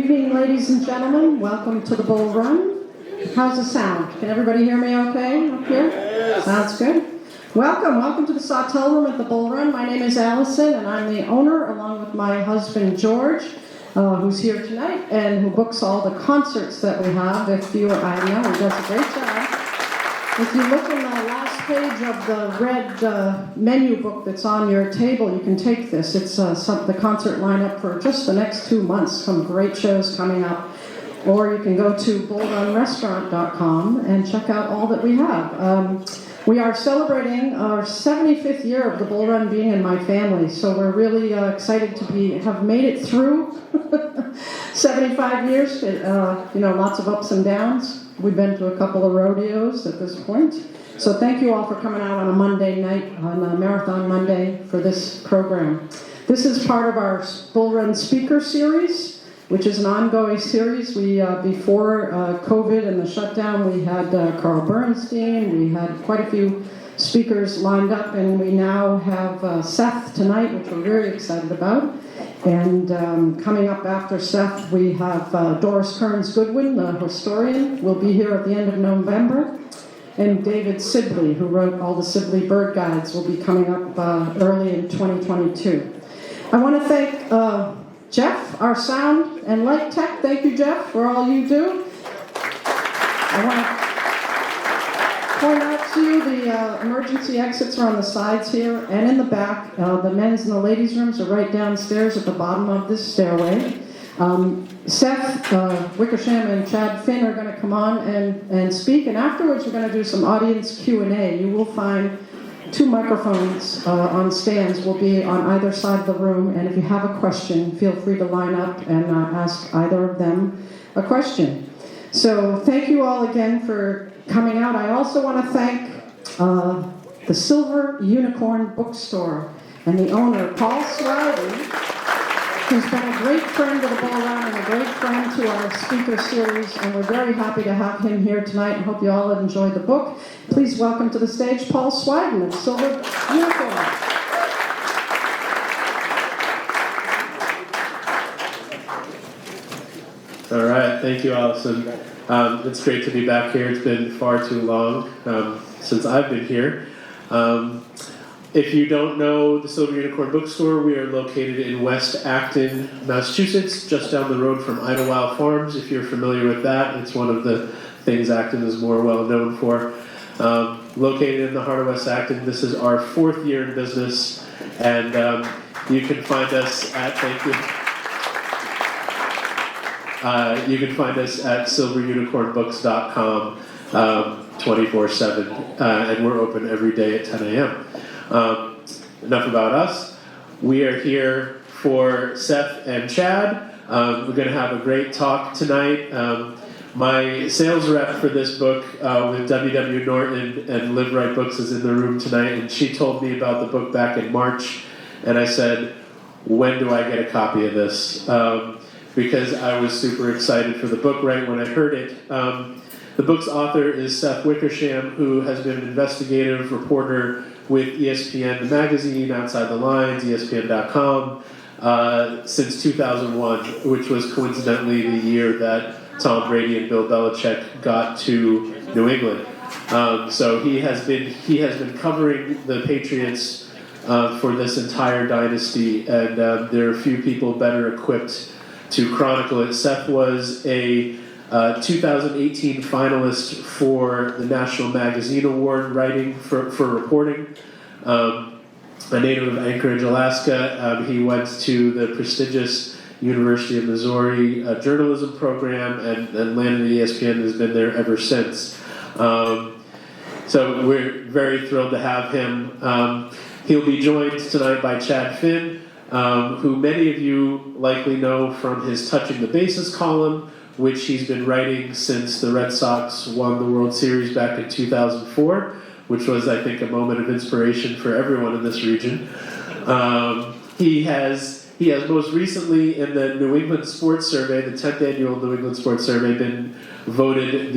evening, ladies and gentlemen. Welcome to the Bull Run. How's the sound? Can everybody hear me okay up here? Yes. Sounds good. Welcome to the Sawtell Room at the Bull Run. My name is Allison, and I'm the owner, along with my husband, George, who's here tonight, and who books all the concerts that we have. I know, he does a great job. If you look in the last page of the red menu book that's on your table, you can take this. It's the concert lineup for just the next 2 months. Some great shows coming up. Or you can go to bullrunrestaurant.com and check out all that we have. We are celebrating our 75th year of the Bull Run being in my family, so we're really excited to have made it through 75 years. Lots of ups and downs. We've been to a couple of rodeos at this point. So thank you all for coming out on a Monday night, on a Marathon Monday, for this program. This is part of our Bull Run Speaker Series, which is an ongoing series. Before COVID and the shutdown, we had Carl Bernstein. We had quite a few speakers lined up, and we now have Seth tonight, which we're very excited about. And coming up after Seth, we have Doris Kearns Goodwin, the historian, will be here at the end of November. And David Sibley, who wrote all the Sibley Bird Guides, will be coming up early in 2022. I want to thank Jeff, our sound and light tech. Thank you, Jeff, for all you do. I want to point out to you the emergency exits are on the sides here and in the back. The men's and the ladies' rooms are right downstairs at the bottom of this stairway. Seth Wickersham and Chad Finn are going to come on and speak, and afterwards we're going to do some audience Q&A. You will find 2 microphones on stands will be on either side of the room, and if you have a question, feel free to line up and ask either of them a question. So thank you all again for coming out. I also want to thank the Silver Unicorn Bookstore and the owner, Paul Shirley, who's been a great friend to the Bull Run and a great friend to our speaker series, and we're very happy to have him here tonight and hope you all have enjoyed the book. Please welcome to the stage Paul Swagden of Silver Unicorn. All right, thank you, Allison. It's great to be back here. It's been far too long since I've been here. If you don't know the Silver Unicorn Bookstore, we are located in West Acton, Massachusetts, just down the road from Idlewild Farms. If you're familiar with that, it's one of the things Acton is more well known for. Located in the heart of West Acton, this is our 4th year in business, and you can find us at you can find us at silverunicornbooks.com 24/7, and we're open every day at 10 a.m. Enough about us. We are here for Seth and Chad. We're going to have a great talk tonight. My sales rep for this book with W.W. Norton and Live Right Books is in the room tonight, and she told me about the book back in March, and I said, when do I get a copy of this? Because I was super excited for the book right when I heard it. The book's author is Seth Wickersham, who has been an investigative reporter with ESPN, the magazine, Outside the Lines, ESPN.com, since 2001, which was coincidentally the year that Tom Brady and Bill Belichick got to New England. So he has been covering the Patriots for this entire dynasty, and there are few people better equipped to chronicle it. Seth was a 2018 finalist for the National Magazine Award writing for reporting. A native of Anchorage, Alaska, he went to the prestigious University of Missouri journalism program and landed at ESPN and has been there ever since. So we're very thrilled to have him. He'll be joined tonight by Chad Finn, who many of you likely know from his Touching the Bases column, which he's been writing since the Red Sox won the World Series back in 2004, which was, I think, a moment of inspiration for everyone in this region. He has most recently in the New England Sports Survey, the 10th annual New England Sports Survey, been voted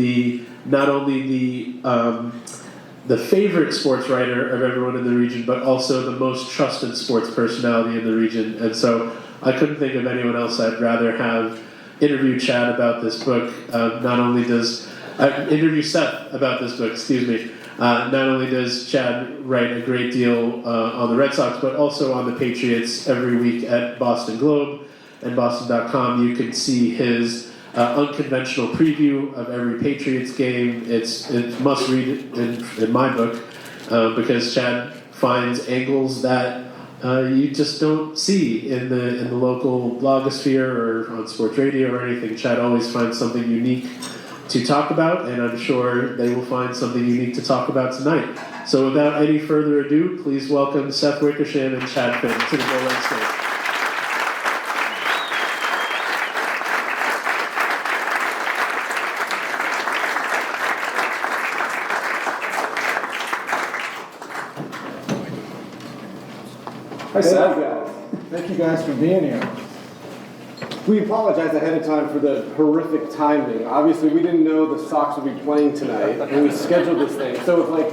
not only the favorite sports writer of everyone in the region, but also the most trusted sports personality in the region. And so I couldn't think of anyone else I'd rather have interview Chad about this book. Not only does interview Seth about this book, excuse me. Not only does Chad write a great deal on the Red Sox, but also on the Patriots every week at Boston Globe and Boston.com. You can see his unconventional preview of every Patriots game. It's must read in my book because Chad finds angles that you just don't see in the local blogosphere or on sports radio or anything. Chad always finds something unique to talk about, and I'm sure they will find something unique to talk about tonight. So without any further ado, please welcome Seth Wickersham and Chad Finn to the Bull Run stage. Hi, Seth. Thank you guys for being here. We apologize ahead of time for the horrific timing. Obviously, we didn't know the Sox would be playing tonight, and we scheduled this thing. So it's like,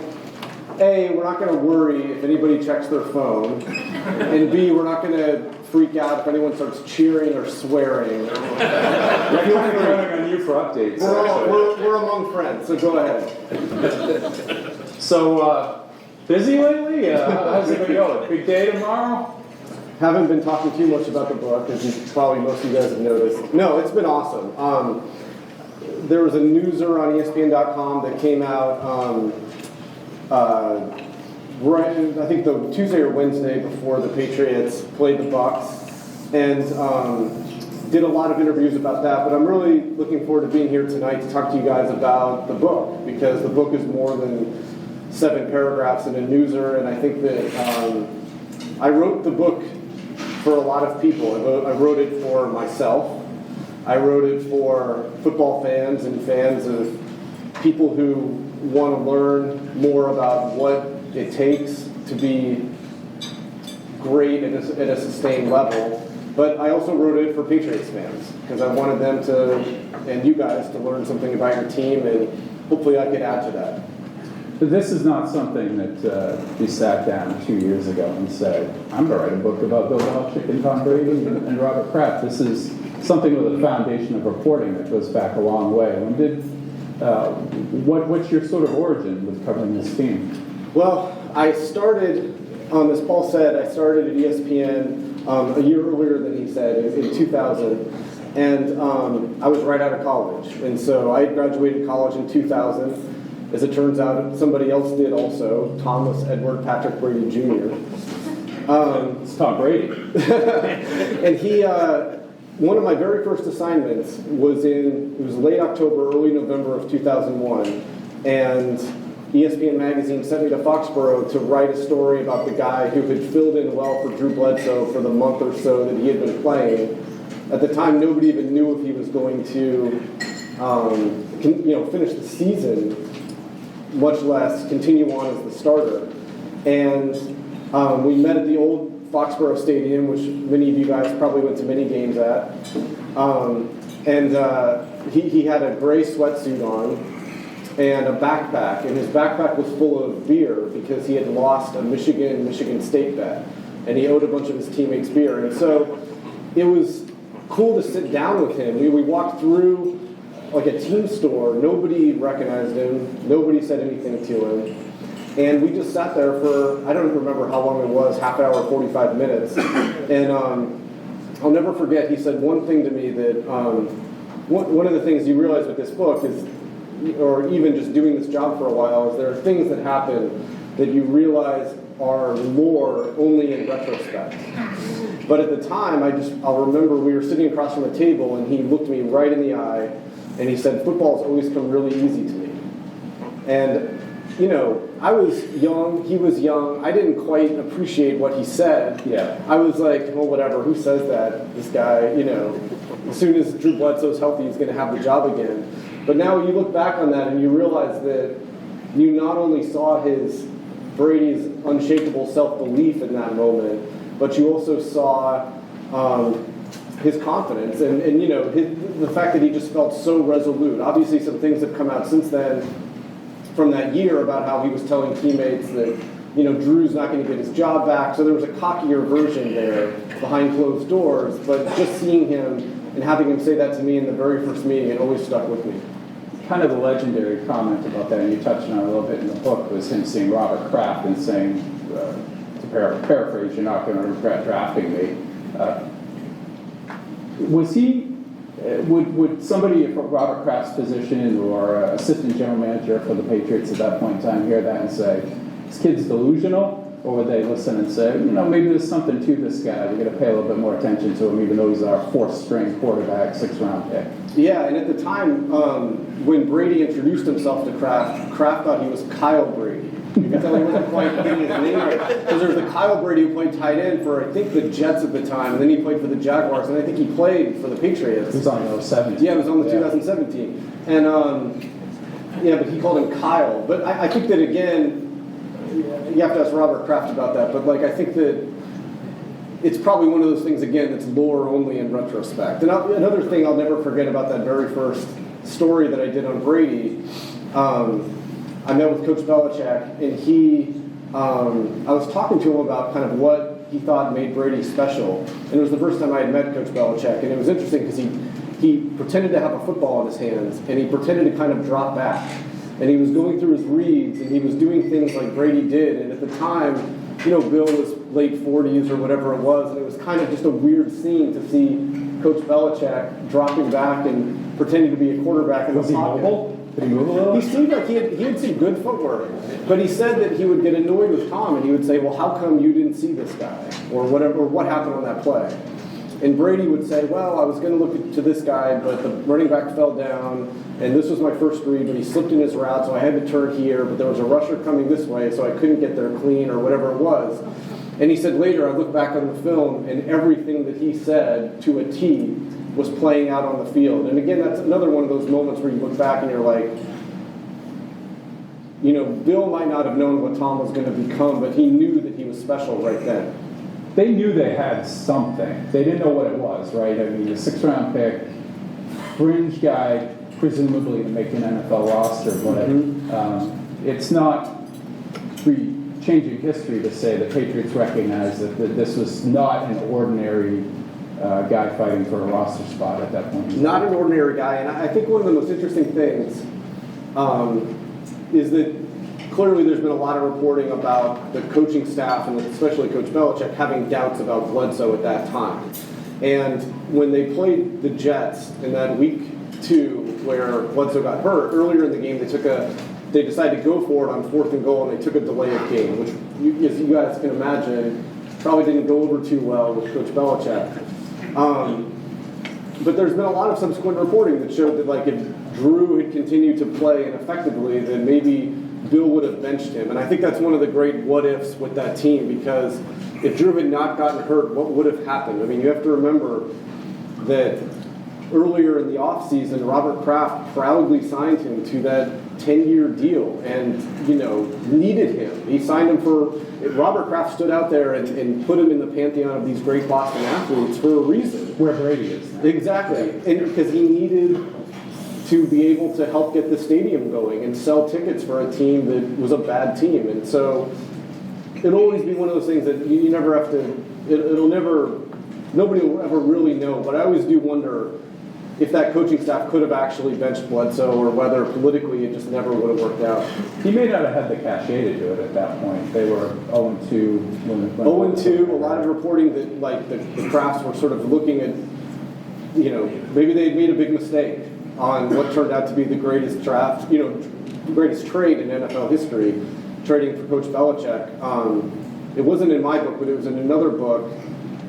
A, we're not going to worry if anybody checks their phone, and B, we're not going to freak out if anyone starts cheering or swearing. We're counting on you for updates. We're among friends, so go ahead. So, busy lately? How's it going? Big day tomorrow? Haven't been talking too much about the book, as probably most of you guys have noticed. No, it's been awesome. There was a newser on ESPN.com that came out right, I think the Tuesday or Wednesday before the Patriots played the Bucks, and did a lot of interviews about that. But I'm really looking forward to being here tonight to talk to you guys about the book, because the book is more than 7 paragraphs in a newser, and I think that I wrote the book for a lot of people. I wrote it for myself. I wrote it for football fans and fans of people who want to learn more about what it takes to be great at a sustained level. But I also wrote it for Patriots fans, because I wanted them to, and you guys, to learn something about your team, and hopefully I could add to that. But this is not something that we sat down 2 years ago and said, I'm going to write a book about Bill Belichick and Tom Brady and Robert Kraft. This is something with a foundation of reporting that goes back a long way. What's your sort of origin with covering this team? Well, I started, as Paul said, I started at ESPN a year earlier than he said, in 2000. And I was right out of college. And so I graduated college in 2000. As it turns out, somebody else did also, Thomas Edward Patrick Brady Jr. It's Tom Brady. And he, one of my very first assignments was it was late October, early November of 2001, and ESPN Magazine sent me to Foxborough to write a story about the guy who had filled in well for Drew Bledsoe for the month or so that he had been playing. At the time, nobody even knew if he was going to finish the season, much less continue on as the starter. And we met at the old Foxborough Stadium, which many of you guys probably went to many games at. He had a gray sweatsuit on and a backpack, and his backpack was full of beer because he had lost a Michigan State bet, and he owed a bunch of his teammates beer. And so it was cool to sit down with him. We walked through like a team store. Nobody recognized him. Nobody said anything to him. And we just sat there for, I don't remember how long it was, half hour, 45 minutes. And I'll never forget, he said one thing to me that, one of the things you realize with this book is, or even just doing this job for a while, is there are things that happen that you realize are lore only in retrospect. But at the time, I'll remember we were sitting across from a table, and he looked me right in the eye, and he said, "Football's always come really easy to me." And, I was young, he was young, I didn't quite appreciate what he said. Yeah. I was like, well, whatever, who says that? This guy, as soon as Drew Bledsoe's healthy, he's going to have the job again. But now you look back on that and you realize that you not only saw Brady's unshakable self-belief in that moment, but you also saw his confidence and the fact that he just felt so resolute. Obviously, some things have come out since then from that year about how he was telling teammates that, Drew's not going to get his job back. So there was a cockier version there behind closed doors, but just seeing him and having him say that to me in the very first meeting, it always stuck with me. Kind of the legendary comment about that, and you touched on it a little bit in the book, was him seeing Robert Kraft and saying, to paraphrase, "You're not going to regret drafting me." Was he, would somebody in Robert Kraft's position or assistant general manager for the Patriots at that point in time hear that and say, "This kid's delusional"? Or would they listen and say, maybe there's something to this guy. We're going to pay a little bit more attention to him, even though he's our fourth-string quarterback, sixth-round pick. Yeah, and at the time, when Brady introduced himself to Kraft thought he was Kyle Brady. You can tell he wasn't quite getting his name right. Because there was the Kyle Brady who played tight end for, I think, the Jets at the time, and then he played for the Jaguars, and I think he played for the Patriots. He was on the 17. Yeah, it was on the 2017. And, but he called him Kyle. But I think that, again, you have to ask Robert Kraft about that, but I think that it's probably one of those things, again, that's lore only in retrospect. And another thing I'll never forget about that very first story that I did on Brady, I met with Coach Belichick, and I was talking to him about kind of what he thought made Brady special. And it was the first time I had met Coach Belichick, and it was interesting because he pretended to have a football in his hands, and he pretended to kind of drop back. And he was going through his reads, and he was doing things like Brady did. And at the time, Bill was late 40s or whatever it was, and it was kind of just a weird scene to see Coach Belichick dropping back and pretending to be a quarterback in the pocket. Was he mobile? Did he move a little? He seemed like he had some good footwork. But he said that he would get annoyed with Tom, and he would say, "Well, how come you didn't see this guy?" Or whatever, or what happened on that play. And Brady would say, "Well, I was going to look to this guy, but the running back fell down, and this was my first read, but he slipped in his route, so I had to turn here, but there was a rusher coming this way, so I couldn't get there clean," or whatever it was. And he said later, I look back on the film, and everything that he said to a T was playing out on the field. And again, that's another one of those moments where you look back and you're like, Bill might not have known what Tom was going to become, but he knew that he was special right then. They knew they had something. They didn't know what it was, right? I mean, a sixth-round pick, fringe guy, presumably to make an NFL roster, but it's not changing history to say the Patriots recognized that this was not an ordinary guy fighting for a roster spot at that point. Not an ordinary guy, and I think one of the most interesting things is that clearly there's been a lot of reporting about the coaching staff, and especially Coach Belichick, having doubts about Bledsoe at that time. And when they played the Jets in that week 2 where Bledsoe got hurt, earlier in the game they decided to go for it on 4th and goal, and they took a delay of game, which, as you guys can imagine, probably didn't go over too well with Coach Belichick. But there's been a lot of subsequent reporting that showed that if Drew had continued to play ineffectively, then maybe Bill would have benched him. And I think that's one of the great what-ifs with that team, because if Drew had not gotten hurt, what would have happened? I mean, you have to remember that earlier in the offseason, Robert Kraft proudly signed him to that 10-year deal and, needed him. He signed him Robert Kraft stood out there and put him in the pantheon of these great Boston athletes for a reason. Where Brady is. Exactly. And because he needed to be able to help get the stadium going and sell tickets for a team that was a bad team. And so it'll always be one of those things that you never have to, nobody will ever really know. But I always do wonder if that coaching staff could have actually benched Bledsoe, or whether politically it just never would have worked out. He may not have had the cachet to do it at that point. They were 0-2 when 0-2, a lot of reporting that the Crafts were sort of looking at, maybe they had made a big mistake on what turned out to be the greatest draft, greatest trade in NFL history, trading for Coach Belichick. It wasn't in my book, but it was in another book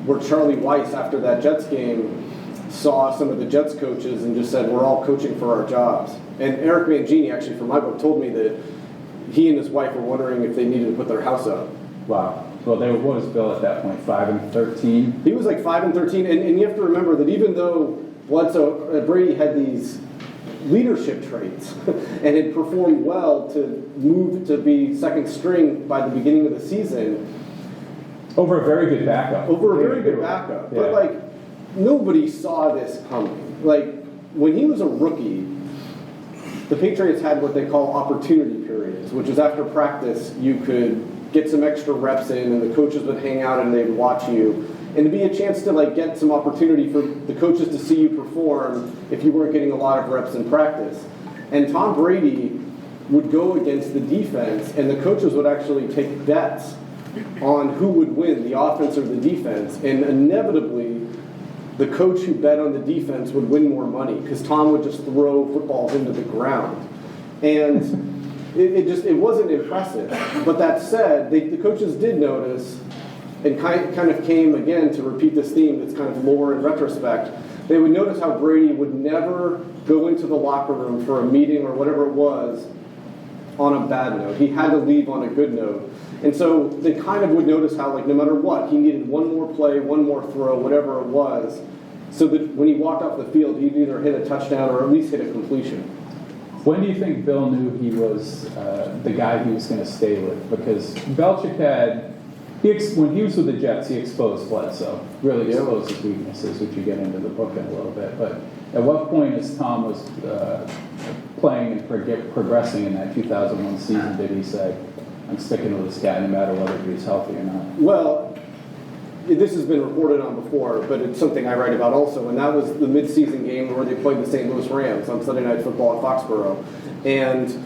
where Charlie Weiss, after that Jets game, saw some of the Jets coaches and just said, "We're all coaching for our jobs." And Eric Mangini, actually, for my book, told me that he and his wife were wondering if they needed to put their house up. Wow. Well, what was Bill at that point, 5-13? He was like 5-13, and you have to remember that even though Brady had these leadership traits and had performed well to move to be second string by the beginning of the season. Over a very good backup. Yeah. But nobody saw this coming. When he was a rookie, the Patriots had what they call opportunity periods, which is after practice you could get some extra reps in, and the coaches would hang out and they'd watch you. and to be a chance to like get some opportunity for the coaches to see you perform if you weren't getting a lot of reps in practice. And Tom Brady would go against the defense, and the coaches would actually take bets on who would win, the offense or the defense, and inevitably the coach who bet on the defense would win more money because Tom would just throw footballs into the ground. And it wasn't impressive. But that said, the coaches did notice, and kind of came again to repeat this theme that's kind of lore in retrospect. They would notice how Brady would never go into the locker room for a meeting or whatever it was on a bad note. He had to leave on a good note. And so they kind of would notice how, like, no matter what, he needed one more play, one more throw, whatever it was, so that when he walked off the field, he'd either hit a touchdown or at least hit a completion. When do you think Bill knew he was the guy he was going to stay with? Because Belichick had, when he was with the Jets, he exposed Bledsoe, really exposed his weaknesses, which you get into the book in a little bit. But at what point, as Tom was playing and progressing in that 2001 season, did he say, I'm sticking with this guy no matter whether he's healthy or not? Well, this has been reported on before, but it's something I write about also, and that was the midseason game where they played the St. Louis Rams on Sunday Night Football at Foxborough. And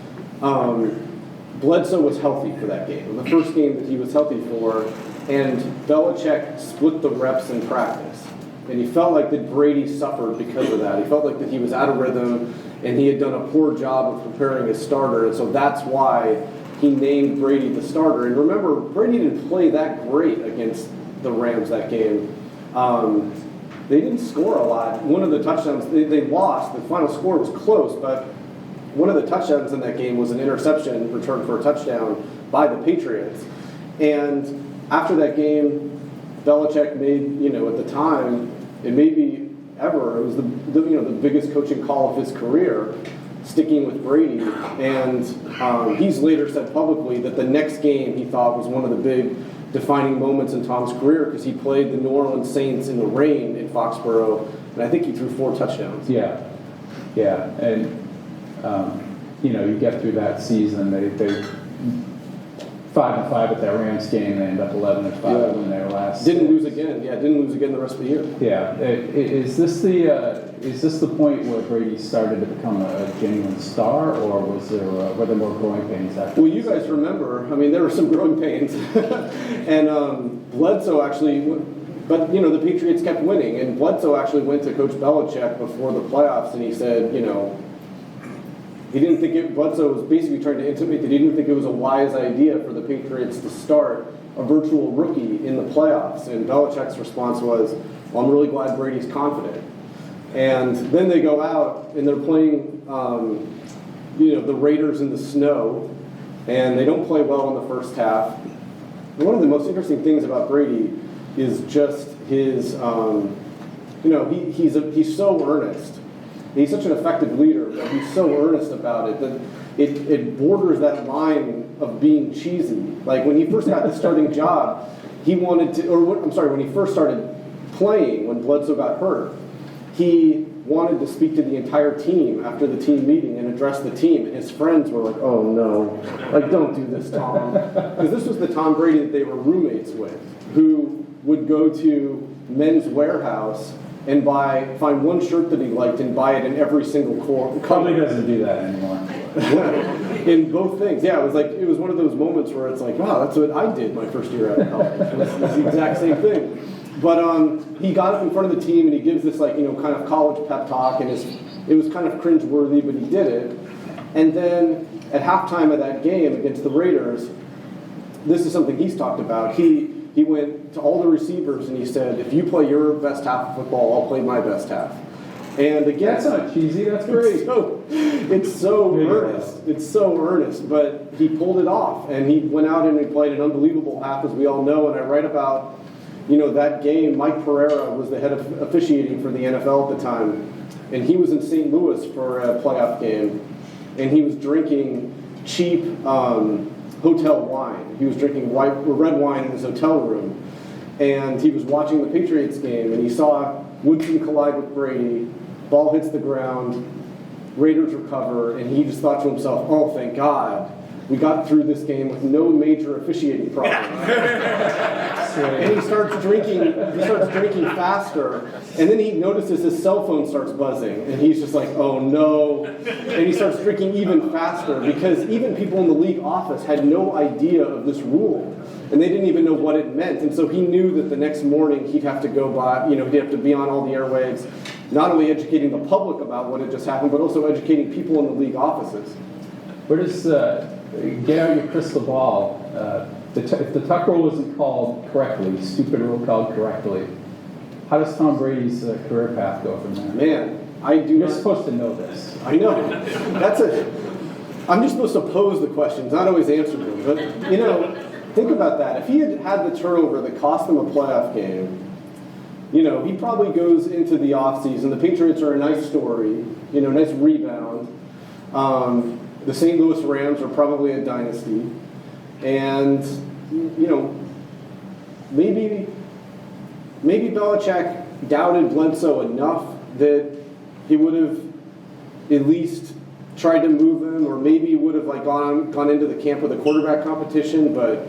Bledsoe was healthy for that game, the first game that he was healthy for, and Belichick split the reps in practice. And he felt like that Brady suffered because of that. He felt like that he was out of rhythm, and he had done a poor job of preparing his starter, and so that's why he named Brady the starter. And remember, Brady didn't play that great against the Rams that game. They didn't score a lot. One of the touchdowns, they lost. The final score was close, but one of the touchdowns in that game was an interception returned for a touchdown by the Patriots. And after that game, Belichick made, at the time, it may be ever, it was the biggest coaching call of his career, sticking with Brady. And he's later said publicly that the next game he thought was one of the big defining moments in Tom's career because he played the New Orleans Saints in the rain in Foxborough, and I think he threw 4 touchdowns. Yeah, and you get through that season. They 5-5 at that Rams game. They end up 11-5 in their last. Didn't lose again. Yeah, didn't lose again the rest of the year. Yeah, is this the point where Brady started to become a genuine star, or were there more growing pains after? Well, you guys remember. I mean, there were some growing pains, and Bledsoe actually. But the Patriots kept winning, and Bledsoe actually went to Coach Belichick before the playoffs, and he said, he didn't think Bledsoe was basically trying to intimate that he didn't think it was a wise idea for the Patriots to start a virtual rookie in the playoffs. And Belichick's response was, well, I'm really glad Brady's confident. And then they go out and they're playing, the Raiders in the snow, and they don't play well in the first half. And one of the most interesting things about Brady is just his, he's so earnest. He's such an effective leader, but he's so earnest about it that it borders that line of being cheesy. Like when he first got the starting job, when he first started playing, when Bledsoe got hurt, he wanted to speak to the entire team after the team meeting and address the team. And his friends were like, oh no, don't do this, Tom. Because this was the Tom Brady that they were roommates with, who would go to Men's Warehouse and find one shirt that he liked and buy it in every single color. Probably doesn't do that anymore. In both things. Yeah, it was one of those moments where it's like, wow, that's what I did my first year out of college. It's the exact same thing. But he got up in front of the team and he gives this kind of college pep talk, and it was kind of cringeworthy, but he did it. And then at halftime of that game against the Raiders, this is something he's talked about. He went to all the receivers and he said, if you play your best half of football, I'll play my best half. And again, that's not cheesy, that's great. It's so earnest. It's so earnest, but he pulled it off. And he went out and he played an unbelievable half, as we all know. And I write about, that game. Mike Pereira was the head of officiating for the NFL at the time. And he was in St. Louis for a playoff game. And he was drinking cheap hotel wine. He was drinking red wine in his hotel room. And he was watching the Patriots game, and he saw Woodson collide with Brady. Ball hits the ground. Raiders recover, and he just thought to himself, oh, thank God. we got through this game with no major officiating problems. And he starts drinking faster, and then he notices his cell phone starts buzzing, and he's just like, oh no. And he starts drinking even faster, because even people in the league office had no idea of this rule, and they didn't even know what it meant. And so he knew that the next morning he'd have to go by, he'd have to be on all the airwaves, not only educating the public about what had just happened, but also educating people in the league offices. Where does, get out your crystal ball, if the tuck rule isn't called correctly, stupid rule called correctly, how does Tom Brady's career path go from there? Man, You're supposed to know this. I know. I'm just supposed to pose the questions, not always answer them. But, think about that. If he had had the turnover that cost him a playoff game, he probably goes into the offseason. The Patriots are a nice story, nice rebound. The St. Louis Rams are probably a dynasty. And, maybe Belichick doubted Bledsoe enough that he would have at least tried to move him, or maybe would have gone into the camp of the quarterback competition. But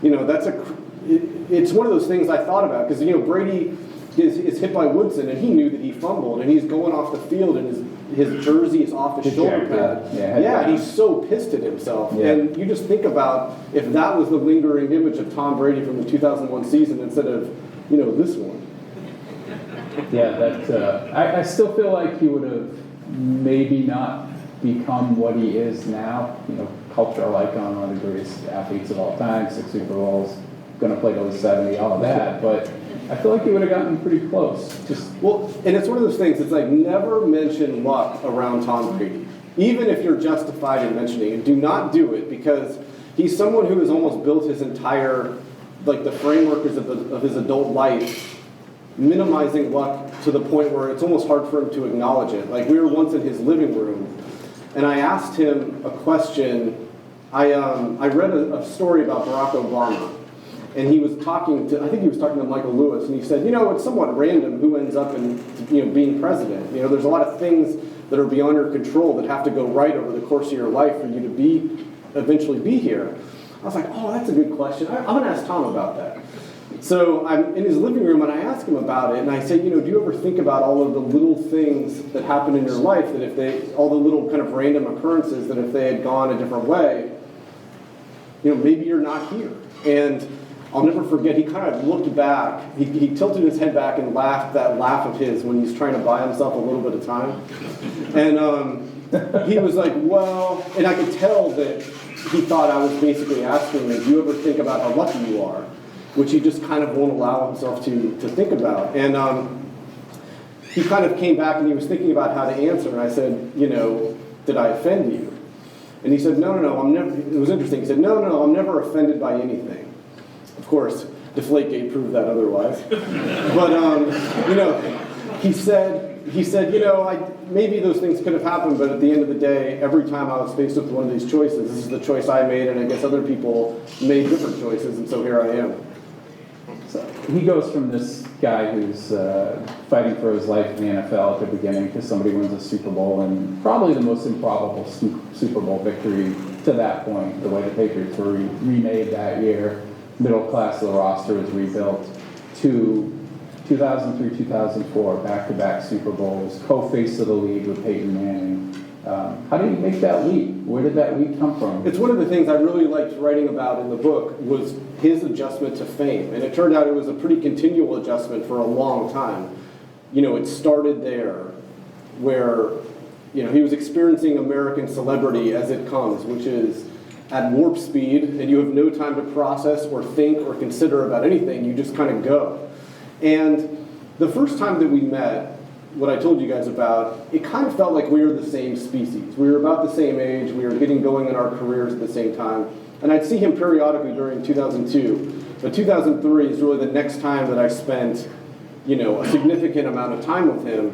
it's one of those things I thought about, because Brady is hit by Woodson, and he knew that he fumbled, and he's going off the field, and his jersey is off his shoulder pad. Yeah, he's so pissed at himself. Yeah. And you just think about if that was the lingering image of Tom Brady from the 2001 season instead of this one. Yeah, I still feel like he would have maybe not become what he is now. Cultural icon, one of the greatest athletes of all time, 6 Super Bowls, going to play till he's 70, all of that. But I feel like he would have gotten pretty close. And it's one of those things. It's like, never mention luck around Tom Brady, even if you're justified in mentioning it. Do not do it, because he's someone who has almost built his entire, the framework of his adult life, minimizing luck to the point where it's almost hard for him to acknowledge it. Like, we were once in his living room, and I asked him a question. I read a story about Barack Obama, and he was talking to Michael Lewis, and he said, it's somewhat random who ends up in, being president. There's a lot of things that are beyond your control that have to go right over the course of your life for you to eventually be here. I was like, oh, that's a good question. I'm going to ask Tom about that. So I'm in his living room, and I ask him about it, and I say, do you ever think about all of the little things that happen in your life, that all the little kind of random occurrences, that if they had gone a different way, maybe you're not here. And I'll never forget, he kind of looked back, he tilted his head back and laughed that laugh of his when he's trying to buy himself a little bit of time. And he was like, well, and I could tell that he thought I was basically asking me, do you ever think about how lucky you are? Which he just kind of won't allow himself to think about. And he kind of came back and he was thinking about how to answer, and I said, did I offend you? And he said, no, I'm never, it was interesting, he said, no, I'm never offended by anything. Of course, Deflategate proved that otherwise. But, he said, maybe those things could have happened, but at the end of the day, every time I was faced with one of these choices, this is the choice I made, and I guess other people made different choices, and so here I am. So he goes from this guy who's fighting for his life in the NFL at the beginning to somebody who wins a Super Bowl, and probably the most improbable Super Bowl victory to that point, the way the Patriots were remade that year, middle class of the roster was rebuilt, to 2003-2004, back-to-back Super Bowls, co-face of the league with Peyton Manning. How did he make that leap? Where did that leap come from? It's one of the things I really liked writing about in the book was his adjustment to fame. And it turned out it was a pretty continual adjustment for a long time. It started there where, he was experiencing American celebrity as it comes, which is at warp speed, and you have no time to process or think or consider about anything. You just kind of go. And the first time that we met, what I told you guys about, it kind of felt like we were the same species. We were about the same age. We were getting going in our careers at the same time. And I'd see him periodically during 2002. But 2003 is really the next time that I spent, a significant amount of time with him.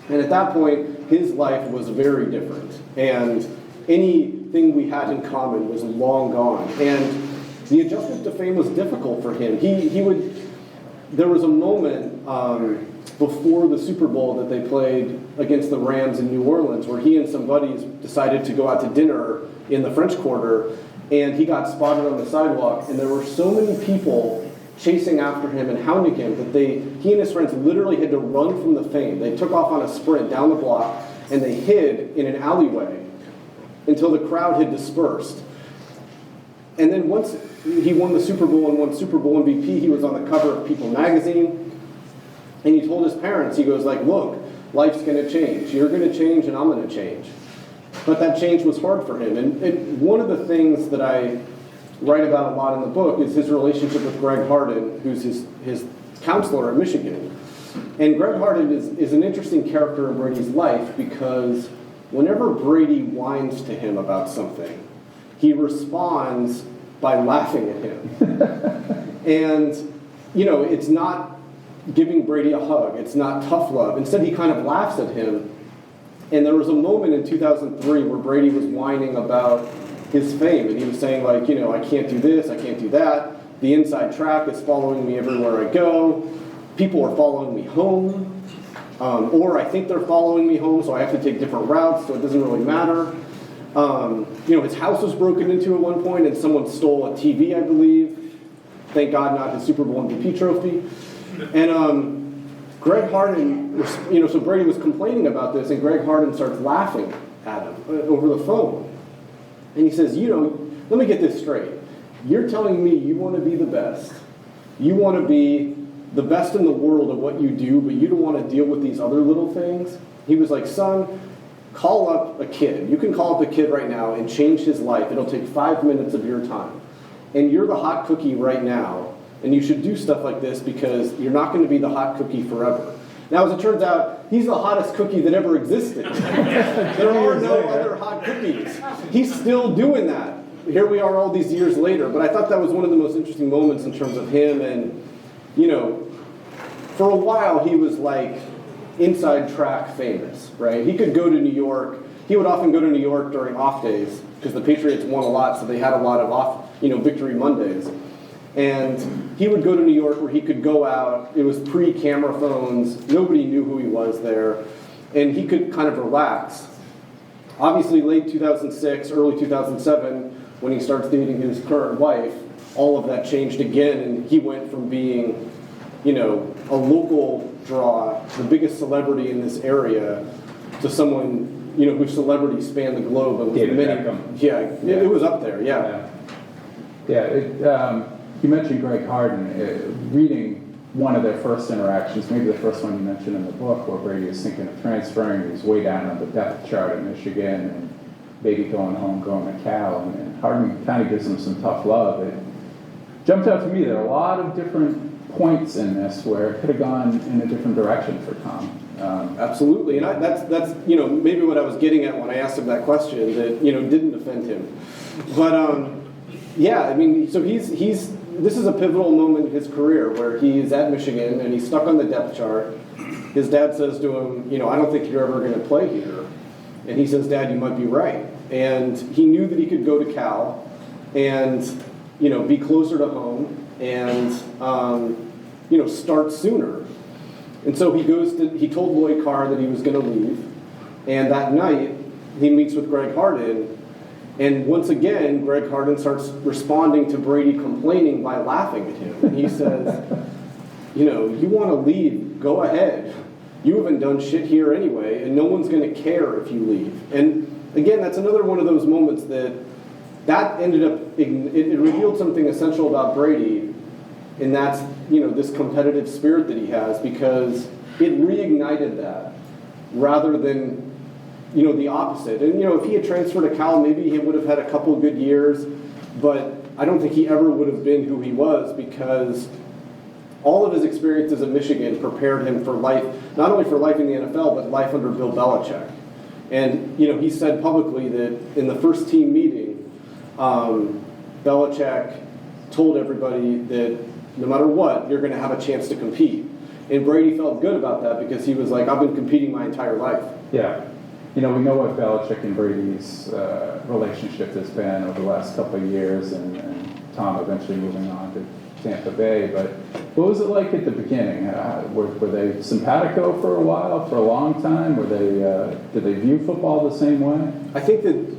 And at that point, his life was very different. And anything we had in common was long gone. And the adjustment to fame was difficult for him. There was a moment before the Super Bowl that they played against the Rams in New Orleans, where he and some buddies decided to go out to dinner in the French Quarter, and he got spotted on the sidewalk, and there were so many people chasing after him and hounding him that he and his friends literally had to run from the fame. They took off on a sprint down the block, and they hid in an alleyway until the crowd had dispersed. And then once he won the Super Bowl and won Super Bowl MVP, he was on the cover of People magazine, and he told his parents, he goes like, look, life's going to change. You're going to change, and I'm going to change. But that change was hard for him. And one of the things that I write about a lot in the book is his relationship with Greg Harden, who's his counselor at Michigan. And Greg Harden is an interesting character in Brady's life because whenever Brady whines to him about something, he responds by laughing at him. And, it's not giving Brady a hug. It's not tough love. Instead, he kind of laughs at him. And there was a moment in 2003 where Brady was whining about his fame. And he was saying, like, I can't do this, I can't do that. The inside track is following me everywhere I go. People are following me home. Or I think they're following me home, so I have to take different routes, so it doesn't really matter. His house was broken into at one point, and someone stole a TV, I believe. Thank God not his Super Bowl MVP trophy. And Greg Harden, so Brady was complaining about this, and Greg Harden starts laughing at him over the phone. And he says, let me get this straight. You're telling me you want to be the best. You want to be the best in the world at what you do, but you don't want to deal with these other little things? He was like, son, call up a kid. You can call up a kid right now and change his life. It'll take 5 minutes of your time. And you're the hot cookie right now, and you should do stuff like this because you're not going to be the hot cookie forever. Now, as it turns out, he's the hottest cookie that ever existed. There are no other hot cookies. He's still doing that. Here we are all these years later. But I thought that was one of the most interesting moments in terms of him. And, for a while he was like inside track famous, right? He could go to New York. He would often go to New York during off days because the Patriots won a lot, so they had a lot of victory Mondays. And he would go to New York where he could go out. It was pre-camera phones. Nobody knew who he was there. And he could kind of relax. Obviously, late 2006, early 2007, when he starts dating his current wife, all of that changed again. And he went from being, a local draw, the biggest celebrity in this area, to someone, whose celebrity spanned the globe. And was it was up there, yeah. You mentioned Greg Harden. Reading one of their first interactions, maybe the first one you mentioned in the book, where Brady was thinking of transferring. He was way down on the depth chart at Michigan, and maybe going home, going to Cal. And Harden kind of gives him some tough love. It jumped out to me there are a lot of different points in this where it could have gone in a different direction for Tom. Absolutely, and that's maybe what I was getting at when I asked him that question that didn't offend him, but so this is a pivotal moment in his career where he's at Michigan and he's stuck on the depth chart. His dad says to him, I don't think you're ever going to play here, and he says, Dad, you might be right, and he knew that he could go to Cal and be closer to home and start sooner. And so he told Lloyd Carr that he was going to leave. And that night, he meets with Greg Harden. And once again, Greg Harden starts responding to Brady complaining by laughing at him. And he says, you want to leave, go ahead. You haven't done shit here anyway, and no one's going to care if you leave. And again, that's another one of those moments that ended up, it revealed something essential about Brady, and that's, this competitive spirit that he has, because it reignited that rather than, the opposite. And, if he had transferred to Cal, maybe he would have had a couple of good years, but I don't think he ever would have been who he was because all of his experiences at Michigan prepared him for life, not only for life in the NFL, but life under Bill Belichick. And, he said publicly that in the first team meeting, Belichick told everybody that no matter what, you're going to have a chance to compete. And Brady felt good about that because he was like, I've been competing my entire life. Yeah. We know what Belichick and Brady's relationship has been over the last couple of years, and Tom eventually moving on to Tampa Bay. But what was it like at the beginning? Were they simpatico for a while, for a long time? Did they view football the same way? I think that,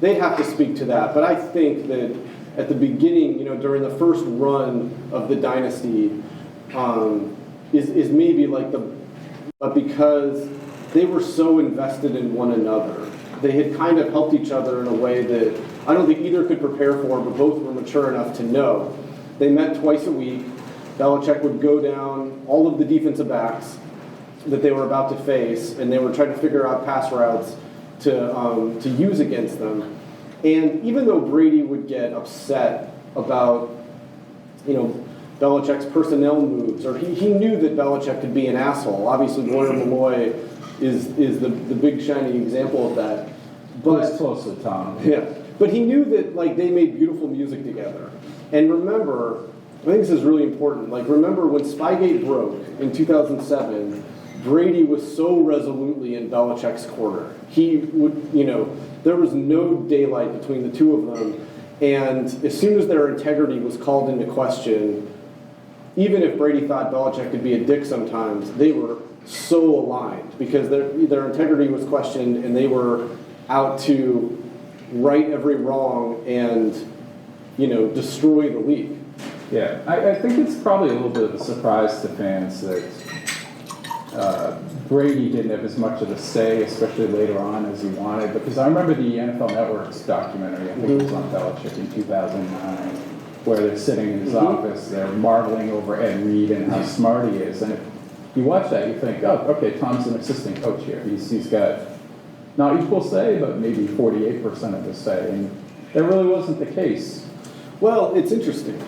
they'd have to speak to that, but I think that at the beginning, during the first run of the dynasty, is maybe like because they were so invested in one another. They had kind of helped each other in a way that I don't think either could prepare for, but both were mature enough to know. They met twice a week. Belichick would go down all of the defensive backs that they were about to face, and they were trying to figure out pass routes to use against them. And even though Brady would get upset about, Belichick's personnel moves, or he knew that Belichick could be an asshole. Obviously, Lawyer Malloy is the big shining example of that. But close to Tom. Yeah, but he knew that they made beautiful music together. And remember, I think this is really important. Remember when Spygate broke in 2007, Brady was so resolutely in Belichick's corner. He would, there was no daylight between the two of them. And as soon as their integrity was called into question, even if Brady thought Belichick could be a dick sometimes, they were so aligned because their integrity was questioned and they were out to right every wrong and, destroy the league. Yeah, I think it's probably a little bit of a surprise to fans that Brady didn't have as much of a say, especially later on, as he wanted. Because I remember the NFL Network's documentary, I think it was on Belichick in 2009, where they're sitting in his office, they're marveling over Ed Reed and how smart he is. And if you watch that, you think, oh, okay, Tom's an assistant coach here. He's got not equal say, but maybe 48% of the say. And that really wasn't the case. Well, it's interesting.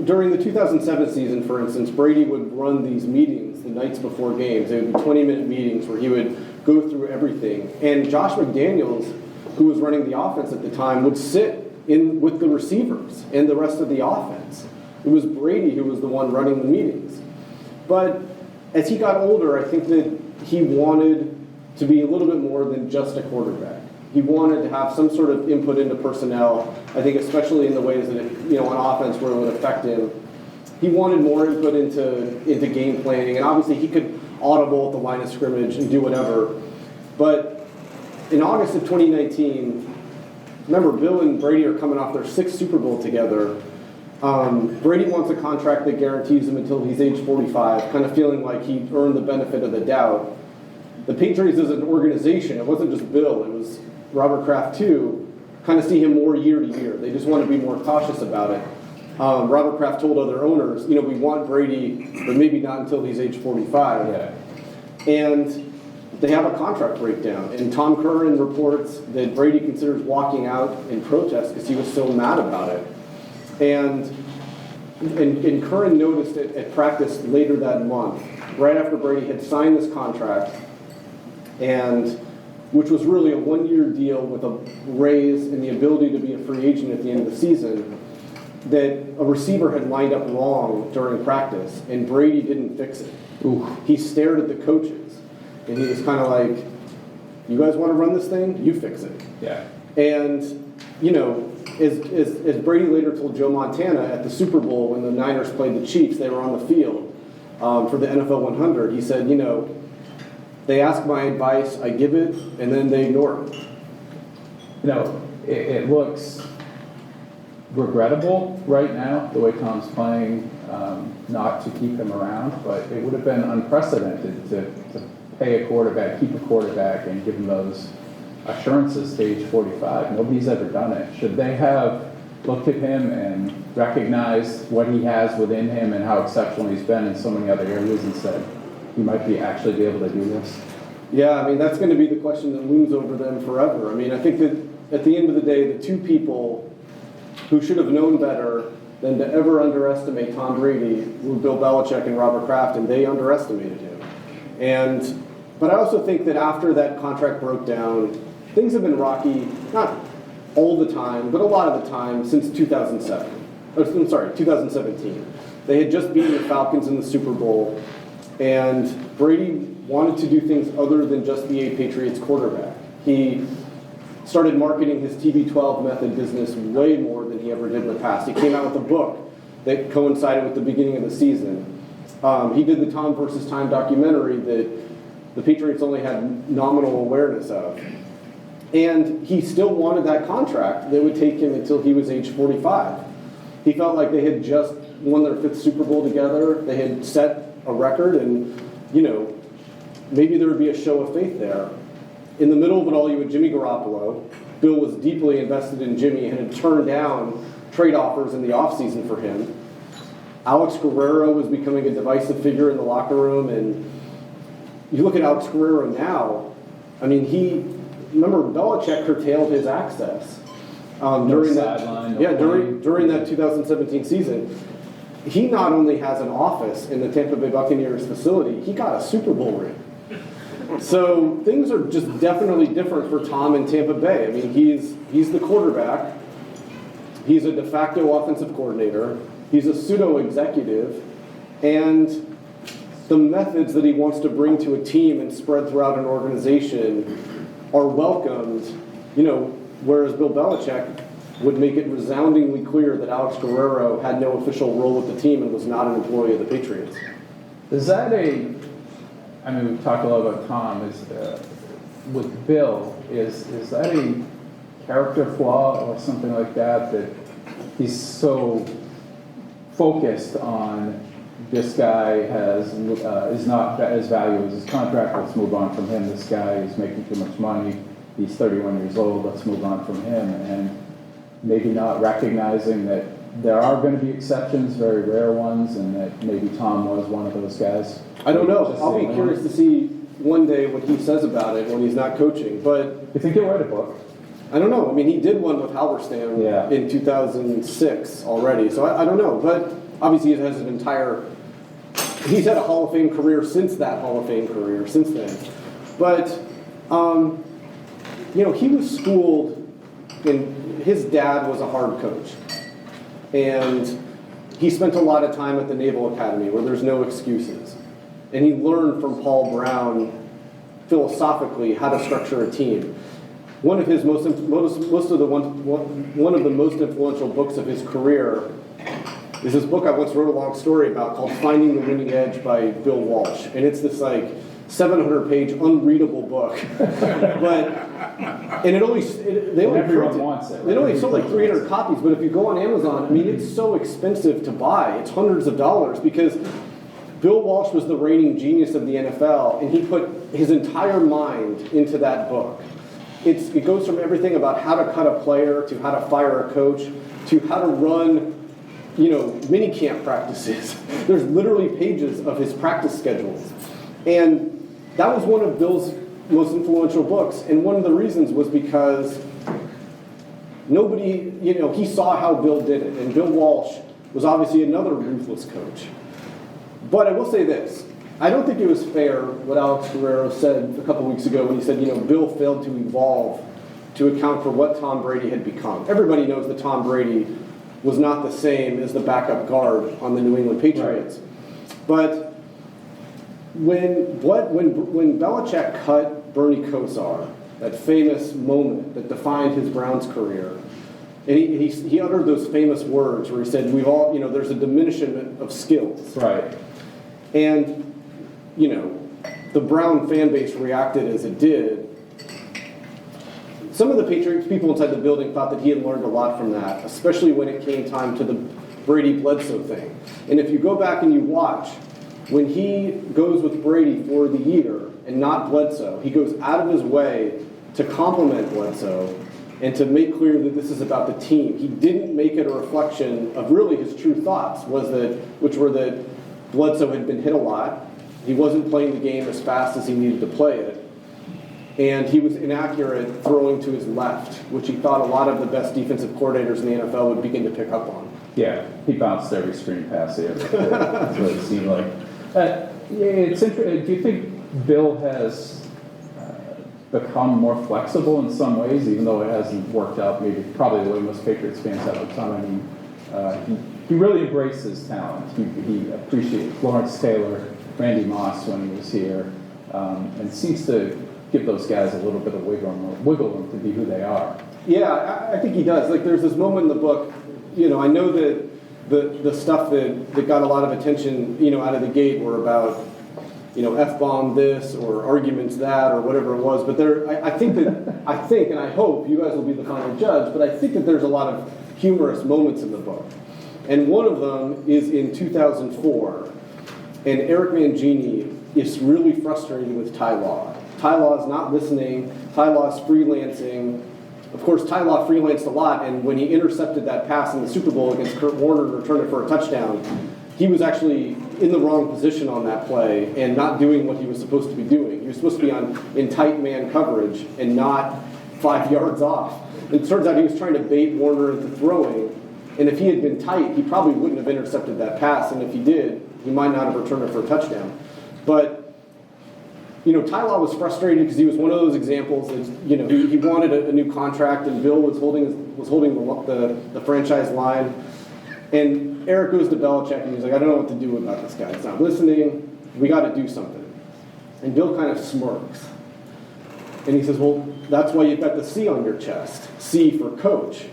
During the 2007 season, for instance, Brady would run these meetings the nights before games. They would be 20-minute meetings where he would go through everything. And Josh McDaniels, who was running the offense at the time, would sit in with the receivers and the rest of the offense. It was Brady who was the one running the meetings. But as he got older, I think that he wanted to be a little bit more than just a quarterback. He wanted to have some sort of input into personnel, I think especially in the ways that, on offense where it would affect him. He wanted more input into game planning, and obviously he could audible at the line of scrimmage and do whatever. But in August of 2019, remember, Bill and Brady are coming off their 6th Super Bowl together. Brady wants a contract that guarantees him until he's age 45, kind of feeling like he earned the benefit of the doubt. The Patriots as an organization, it wasn't just Bill, it was Robert Kraft too, kind of see him more year to year. They just want to be more cautious about it. Robert Kraft told other owners, we want Brady, but maybe not until he's age 45. Yeah. And they have a contract breakdown. And Tom Curran reports that Brady considers walking out in protest because he was so mad about it. And Curran noticed it at practice later that month, right after Brady had signed this contract, and which was really a 1-year deal with a raise and the ability to be a free agent at the end of the season, that a receiver had lined up wrong during practice, and Brady didn't fix it. Ooh. He stared at the coaches, and he was kind of like, you guys want to run this thing? You fix it. Yeah. And, as Brady later told Joe Montana at the Super Bowl when the Niners played the Chiefs, they were on the field for the NFL 100, he said, they ask my advice, I give it, and then they ignore it. It looks regrettable right now, the way Tom's playing, not to keep him around, but it would have been unprecedented to pay a quarterback, keep a quarterback, and give him those assurances to age 45. Nobody's ever done it. Should they have looked at him and recognized what he has within him and how exceptional he's been in so many other areas and said, he might actually be able to do this? Yeah, that's going to be the question that looms over them forever. I think that at the end of the day, the two people who should have known better than to ever underestimate Tom Brady were Bill Belichick and Robert Kraft, and they underestimated him. But I also think that after that contract broke down, things have been rocky, not all the time, but a lot of the time since 2017. They had just beaten the Falcons in the Super Bowl. And Brady wanted to do things other than just be a Patriots quarterback. He started marketing his TB12 method business way more than he ever did in the past. He came out with a book that coincided with the beginning of the season. He did the Tom versus Time documentary that the Patriots only had nominal awareness of. And he still wanted that contract that would take him until he was age 45. He felt like they had just won their 5th Super Bowl together. They had set a record, and, maybe there would be a show of faith there. In the middle of it all, you had Jimmy Garoppolo. Bill was deeply invested in Jimmy and had turned down trade offers in the offseason for him. Alex Guerrero was becoming a divisive figure in the locker room, and you look at Alex Guerrero now, remember Belichick curtailed his access during that 2017 season. He not only has an office in the Tampa Bay Buccaneers facility, he got a Super Bowl ring. So things are just definitely different for Tom in Tampa Bay. He's the quarterback. He's a de facto offensive coordinator. He's a pseudo-executive. And the methods that he wants to bring to a team and spread throughout an organization are welcomed, whereas Bill Belichick would make it resoundingly clear that Alex Guerrero had no official role with the team and was not an employee of the Patriots. Is that we've talked a lot about Tom, with Bill, is that a character flaw or something like that he's so focused on this guy is not as valuable as his contract, let's move on from him, this guy is making too much money, he's 31 years old, let's move on from him, and maybe not recognizing that there are going to be exceptions, very rare ones, and that maybe Tom was one of those guys? I don't know. I'll be curious to see one day what he says about it when he's not coaching. But you think he'll write a book? I don't know. He did one with Halberstam in 2006 already, so I don't know. But obviously he has he's had a Hall of Fame career since that Hall of Fame career, since then. But, he was schooled, and his dad was a hard coach. And he spent a lot of time at the Naval Academy where there's no excuses. And he learned from Paul Brown philosophically how to structure a team. One of the most influential books of his career is this book I once wrote a long story about called Finding the Winning Edge by Bill Walsh. And it's this 700-page unreadable book. Everyone wants it. They only sold 300 copies, but if you go on Amazon, it's so expensive to buy. It's hundreds of dollars because Bill Walsh was the reigning genius of the NFL, and he put his entire mind into that book. It goes from everything about how to cut a player to how to fire a coach to how to run, mini camp practices. There's literally pages of his practice schedules. And that was one of Bill's most influential books. And one of the reasons was because nobody, he saw how Bill did it. And Bill Walsh was obviously another ruthless coach. But I will say this. I don't think it was fair what Alex Guerrero said a couple weeks ago when he said, Bill failed to evolve to account for what Tom Brady had become. Everybody knows that Tom Brady was not the same as the backup guard on the New England Patriots. Right. But when Belichick cut Bernie Kosar, that famous moment that defined his Browns career, and he uttered those famous words where he said, "We've all, there's a diminishment of skills." Right. And the Brown fan base reacted as it did. Some of the Patriots people inside the building thought that he had learned a lot from that, especially when it came time to the Brady-Bledsoe thing. And if you go back and you watch, when he goes with Brady for the year and not Bledsoe, he goes out of his way to compliment Bledsoe and to make clear that this is about the team. He didn't make it a reflection of really his true thoughts, which were that Bledsoe had been hit a lot. He wasn't playing the game as fast as he needed to play it. And he was inaccurate throwing to his left, which he thought a lot of the best defensive coordinators in the NFL would begin to pick up on. Yeah, he bounced every screen pass he ever did. That's what it seemed like. It's interesting. Do you think Bill has become more flexible in some ways, even though it hasn't worked out probably the way most Patriots fans have at the time? He really embraces talent. He appreciated Lawrence Taylor, Randy Moss when he was here, and seems to give those guys a little bit of wiggle room to be who they are. Yeah, I think he does. Like, there's this moment in the book, I know that the stuff that got a lot of attention, out of the gate were about, F-bomb this or arguments that or whatever it was. But I think and I hope you guys will be the final judge, but I think that there's a lot of humorous moments in the book. And one of them is in 2004, and Eric Mangini is really frustrated with Ty Law. Ty Law is not listening. Ty Law is freelancing. Of course, Ty Law freelanced a lot, and when he intercepted that pass in the Super Bowl against Kurt Warner and returned it for a touchdown, he was actually in the wrong position on that play and not doing what he was supposed to be doing. He was supposed to be in tight man coverage and not 5 yards off. And it turns out he was trying to bait Warner into throwing, and if he had been tight, he probably wouldn't have intercepted that pass, and if he did, he might not have returned it for a touchdown. But Ty Law was frustrated because he was one of those examples that, he wanted a new contract, and Bill was holding the franchise line. And Eric goes to Belichick, and he's like, I don't know what to do about this guy. He's not listening. We got to do something. And Bill kind of smirks. And he says, well, that's why you've got the C on your chest. C for coach.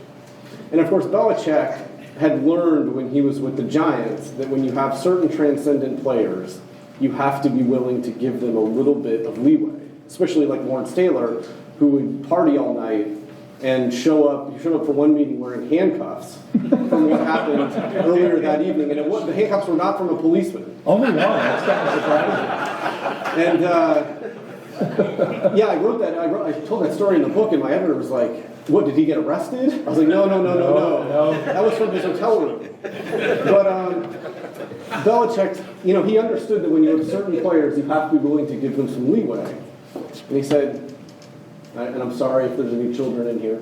And, of course, Belichick had learned when he was with the Giants that when you have certain transcendent players, you have to be willing to give them a little bit of leeway, especially like Lawrence Taylor, who would party all night and show up for one meeting wearing handcuffs from what happened earlier that evening. And the handcuffs were not from a policeman. Only one. That's kind of surprising. And, I wrote that. I told that story in the book, and my editor was like, what, did he get arrested? I was like, no. That was from his hotel room. But Belichick, he understood that when you have certain players, you have to be willing to give them some leeway. And he said, and I'm sorry if there's any children in here,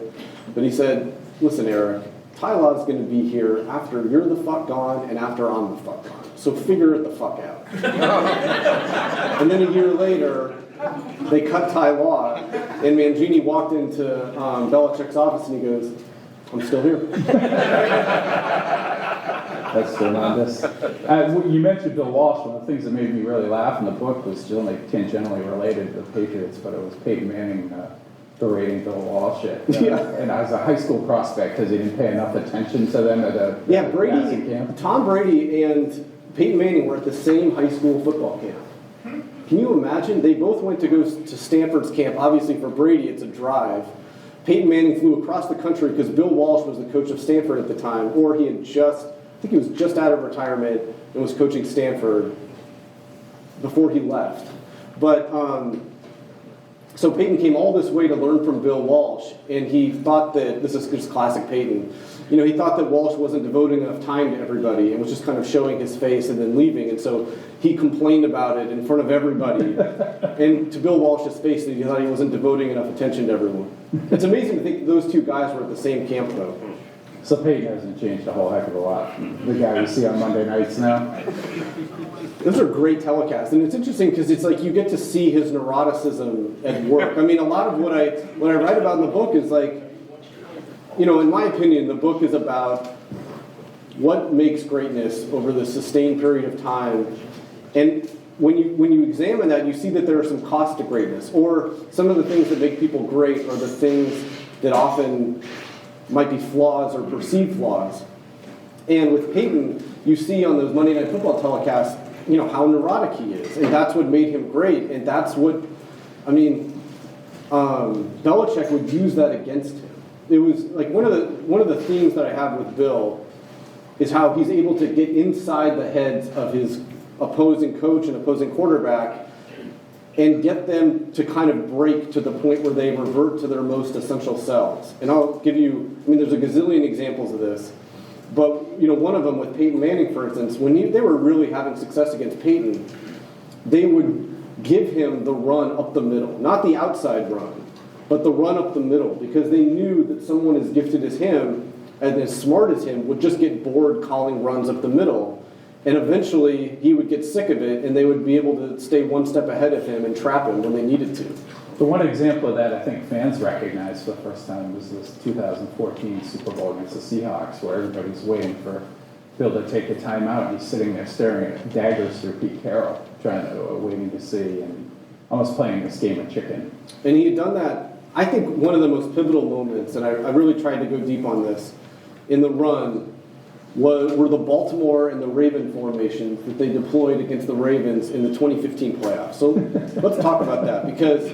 but he said, listen, Eric, Ty Law is going to be here after you're the fuck gone and after I'm the fuck gone. So figure it the fuck out. And then a year later, they cut Ty Law, and Mangini walked into Belichick's office and he goes, I'm still here. That's tremendous. You mentioned Bill Walsh. One of the things that made me really laugh in the book was still tangentially related to the Patriots, but it was Peyton Manning berating Bill Walsh. And I was a high school prospect because he didn't pay enough attention to them at a passing camp. Tom Brady and Peyton Manning were at the same high school football camp. Can you imagine? They both went to go to Stanford's camp. Obviously, for Brady, it's a drive. Peyton Manning flew across the country because Bill Walsh was the coach of Stanford at the time, or he was just out of retirement and was coaching Stanford before he left. But so Peyton came all this way to learn from Bill Walsh, and he thought that, this is just classic Peyton, he thought that Walsh wasn't devoting enough time to everybody and was just kind of showing his face and then leaving, and so he complained about it in front of everybody, and to Bill Walsh's face, that he thought he wasn't devoting enough attention to everyone. It's amazing to think those two guys were at the same camp, though. So Peyton hasn't changed a whole heck of a lot. The guy we see on Monday nights now. Those are great telecasts, and it's interesting because it's like you get to see his neuroticism at work. I mean, a lot of what I write about in the book is like, in my opinion, the book is about what makes greatness over the sustained period of time. And when you examine that, you see that there are some costs to greatness, or some of the things that make people great are the things that often might be flaws or perceived flaws. And with Peyton, you see on those Monday Night Football telecasts, how neurotic he is, and that's what made him great. And that's what, Belichick would use that against him. It was like one of the themes that I have with Bill is how he's able to get inside the heads of his opposing coach and opposing quarterback and get them to kind of break to the point where they revert to their most essential selves. And I'll give you, there's a gazillion examples of this, but one of them with Peyton Manning, for instance, when they were really having success against Peyton, they would give him the run up the middle, not the outside run, but the run up the middle, because they knew that someone as gifted as him and as smart as him would just get bored calling runs up the middle. And eventually, he would get sick of it, and they would be able to stay one step ahead of him and trap him when they needed to. The one example of that I think fans recognized for the first time was this 2014 Super Bowl against the Seahawks, where everybody's waiting for Bill to take a timeout, and he's sitting there staring at daggers through Pete Carroll, waiting to see. And almost playing this game of chicken. And he had done that, I think one of the most pivotal moments, and I really tried to go deep on this, in the run were the Baltimore and the Raven formations that they deployed against the Ravens in the 2015 playoffs. So let's talk about that, because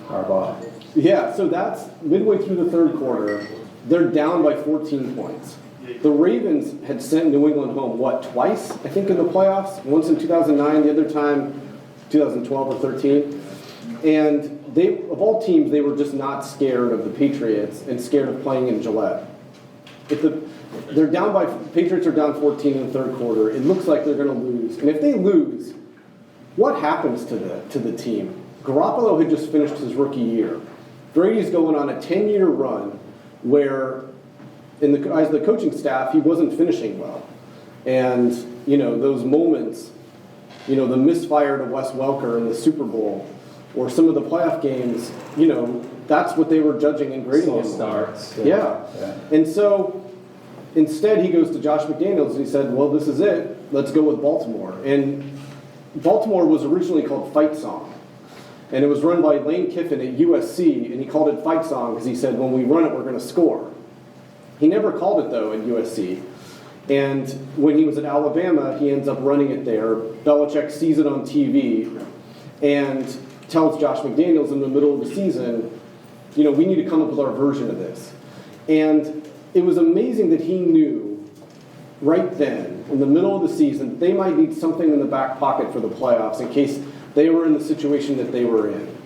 Harbaugh. yeah, so that's midway through the third quarter. They're down by 14 points. The Ravens had sent New England home, twice, I think, in the playoffs? Once in 2009, the other time 2012 or 13. And they, of all teams, they were just not scared of the Patriots and scared of playing in Gillette. Patriots are down 14 in the third quarter. It looks like they're going to lose. And if they lose, what happens to the team? Garoppolo had just finished his rookie year. Brady's going on a 10-year run where, in the eyes of the coaching staff, he wasn't finishing well. And, those moments, the misfire to Wes Welker in the Super Bowl, or some of the playoff games, that's what they were judging and grading him. Starts. Yeah. And so instead he goes to Josh McDaniels and he said, well, this is it. Let's go with Baltimore. And Baltimore was originally called Fight Song. And it was run by Lane Kiffin at USC, and he called it Fight Song because he said, when we run it, we're going to score. He never called it, though, at USC. And when he was at Alabama, he ends up running it there. Belichick sees it on TV and tells Josh McDaniels in the middle of the season, we need to come up with our version of this. And it was amazing that he knew right then, in the middle of the season, they might need something in the back pocket for the playoffs in case they were in the situation that they were in.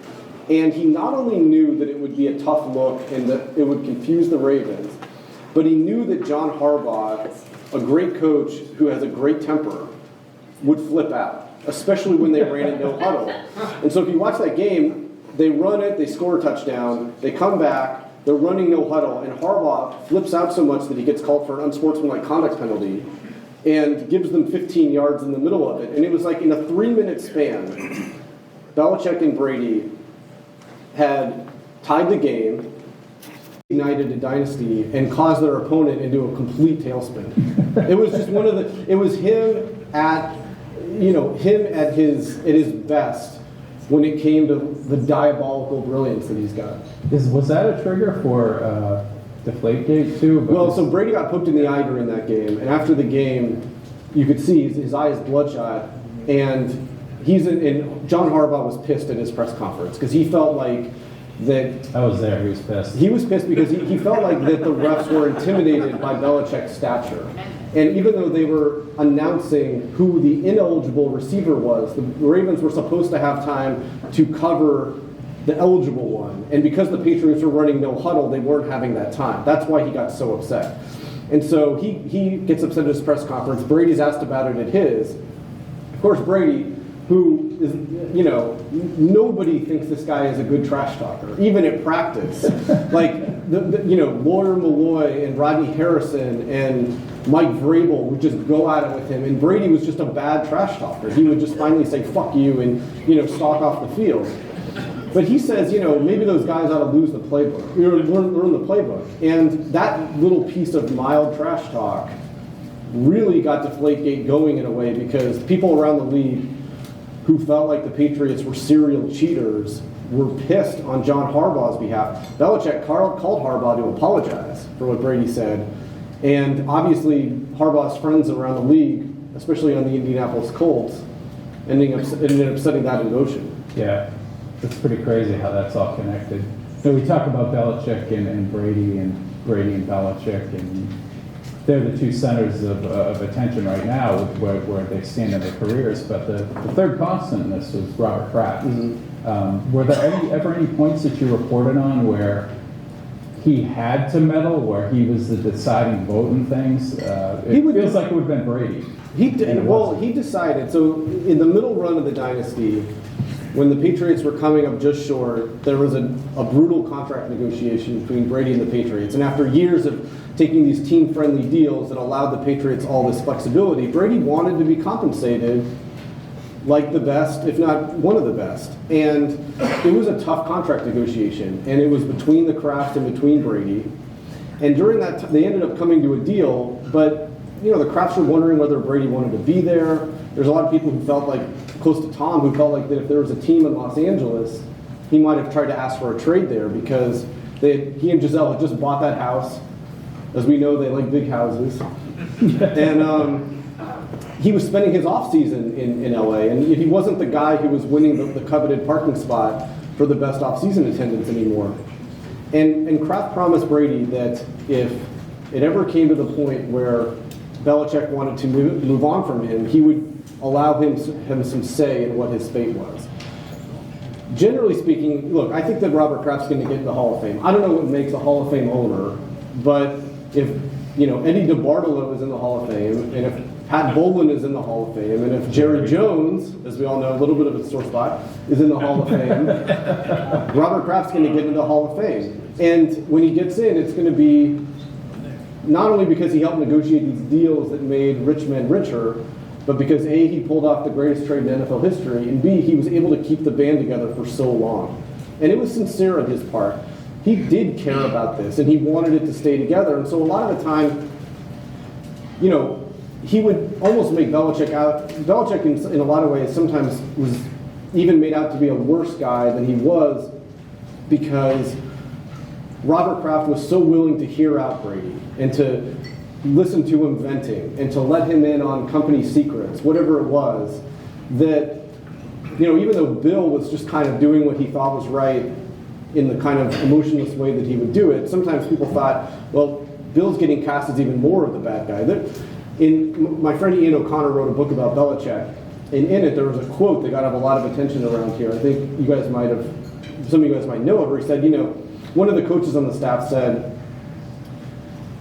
And he not only knew that it would be a tough look and that it would confuse the Ravens, but he knew that John Harbaugh, a great coach who has a great temper, would flip out, especially when they ran it no huddle. And so if you watch that game, they run it, they score a touchdown, they come back, they're running no huddle, and Harbaugh flips out so much that he gets called for an unsportsmanlike conduct penalty and gives them 15 yards in the middle of it. And it was like in a 3-minute span, Belichick and Brady had tied the game, ignited a dynasty, and caused their opponent into a complete tailspin. It was just it was him at his best when it came to the diabolical brilliance that he's got. Was that a trigger for Deflategate too? Well, so Brady got poked in the eye during that game, and after the game, you could see his eye is bloodshot, and John Harbaugh was pissed at his press conference because he felt like that. I was there. He was pissed. He was pissed because he felt like that the refs were intimidated by Belichick's stature. And even though they were announcing who the ineligible receiver was, the Ravens were supposed to have time to cover the eligible one. And because the Patriots were running no huddle, they weren't having that time. That's why he got so upset. And so he gets upset at his press conference. Brady's asked about it at his. Of course, Brady, who is, nobody thinks this guy is a good trash talker, even at practice. Like, Lawyer Malloy and Rodney Harrison and Mike Vrabel would just go at it with him, and Brady was just a bad trash talker. He would just finally say, fuck you, and, stalk off the field. But he says, maybe those guys ought to lose the playbook, learn the playbook. And that little piece of mild trash talk really got Deflategate going in a way, because people around the league who felt like the Patriots were serial cheaters were pissed on John Harbaugh's behalf. Belichick called Harbaugh to apologize for what Brady said. And obviously, Harbaugh's friends around the league, especially on the Indianapolis Colts, ended up setting that in motion. Yeah, it's pretty crazy how that's all connected. So we talk about Belichick and Brady and Belichick, and they're the two centers of attention right now where they stand in their careers. But the third constant in this was Robert Kraft. Mm-hmm. Were there ever any points that you reported on where he had to meddle, where he was the deciding vote in things? Feels like it would have been Brady. He decided. So in the middle run of the dynasty, when the Patriots were coming up just short, there was a brutal contract negotiation between Brady and the Patriots. And after years of taking these team-friendly deals that allowed the Patriots all this flexibility, Brady wanted to be compensated like the best, if not one of the best. And it was a tough contract negotiation, and it was between the Kraft and between Brady. And during that time, they ended up coming to a deal, but the Krafts were wondering whether Brady wanted to be there. There's a lot of people who felt like close to Tom, who felt like that if there was a team in Los Angeles, he might have tried to ask for a trade there because he and Giselle had just bought that house. As we know, they like big houses. And he was spending his off-season in LA, and he wasn't the guy who was winning the coveted parking spot for the best off-season attendance anymore. And Kraft promised Brady that if it ever came to the point where Belichick wanted to move on from him, he would allow him some say in what his fate was. Generally speaking, look, I think that Robert Kraft's going to get in the Hall of Fame. I don't know what makes a Hall of Fame owner, but if Eddie DeBartolo is in the Hall of Fame, and if Pat Bowlen is in the Hall of Fame, and if Jerry Jones, as we all know, a little bit of a sore spot, is in the Hall of Fame, Robert Kraft's going to get into the Hall of Fame. And when he gets in, it's going to be not only because he helped negotiate these deals that made rich men richer, but because A, he pulled off the greatest trade in NFL history, and B, he was able to keep the band together for so long. And it was sincere on his part. He did care about this, and he wanted it to stay together. And so a lot of the time, he would almost make Belichick out. Belichick, in a lot of ways, sometimes was even made out to be a worse guy than he was because Robert Kraft was so willing to hear out Brady and to listen to him venting and to let him in on company secrets, whatever it was, that, even though Bill was just kind of doing what he thought was right in the kind of emotionless way that he would do it, sometimes people thought, well, Bill's getting cast as even more of the bad guy. My friend Ian O'Connor wrote a book about Belichick, and in it there was a quote that got a lot of attention around here. I think some of you guys might know it, where he said, one of the coaches on the staff said,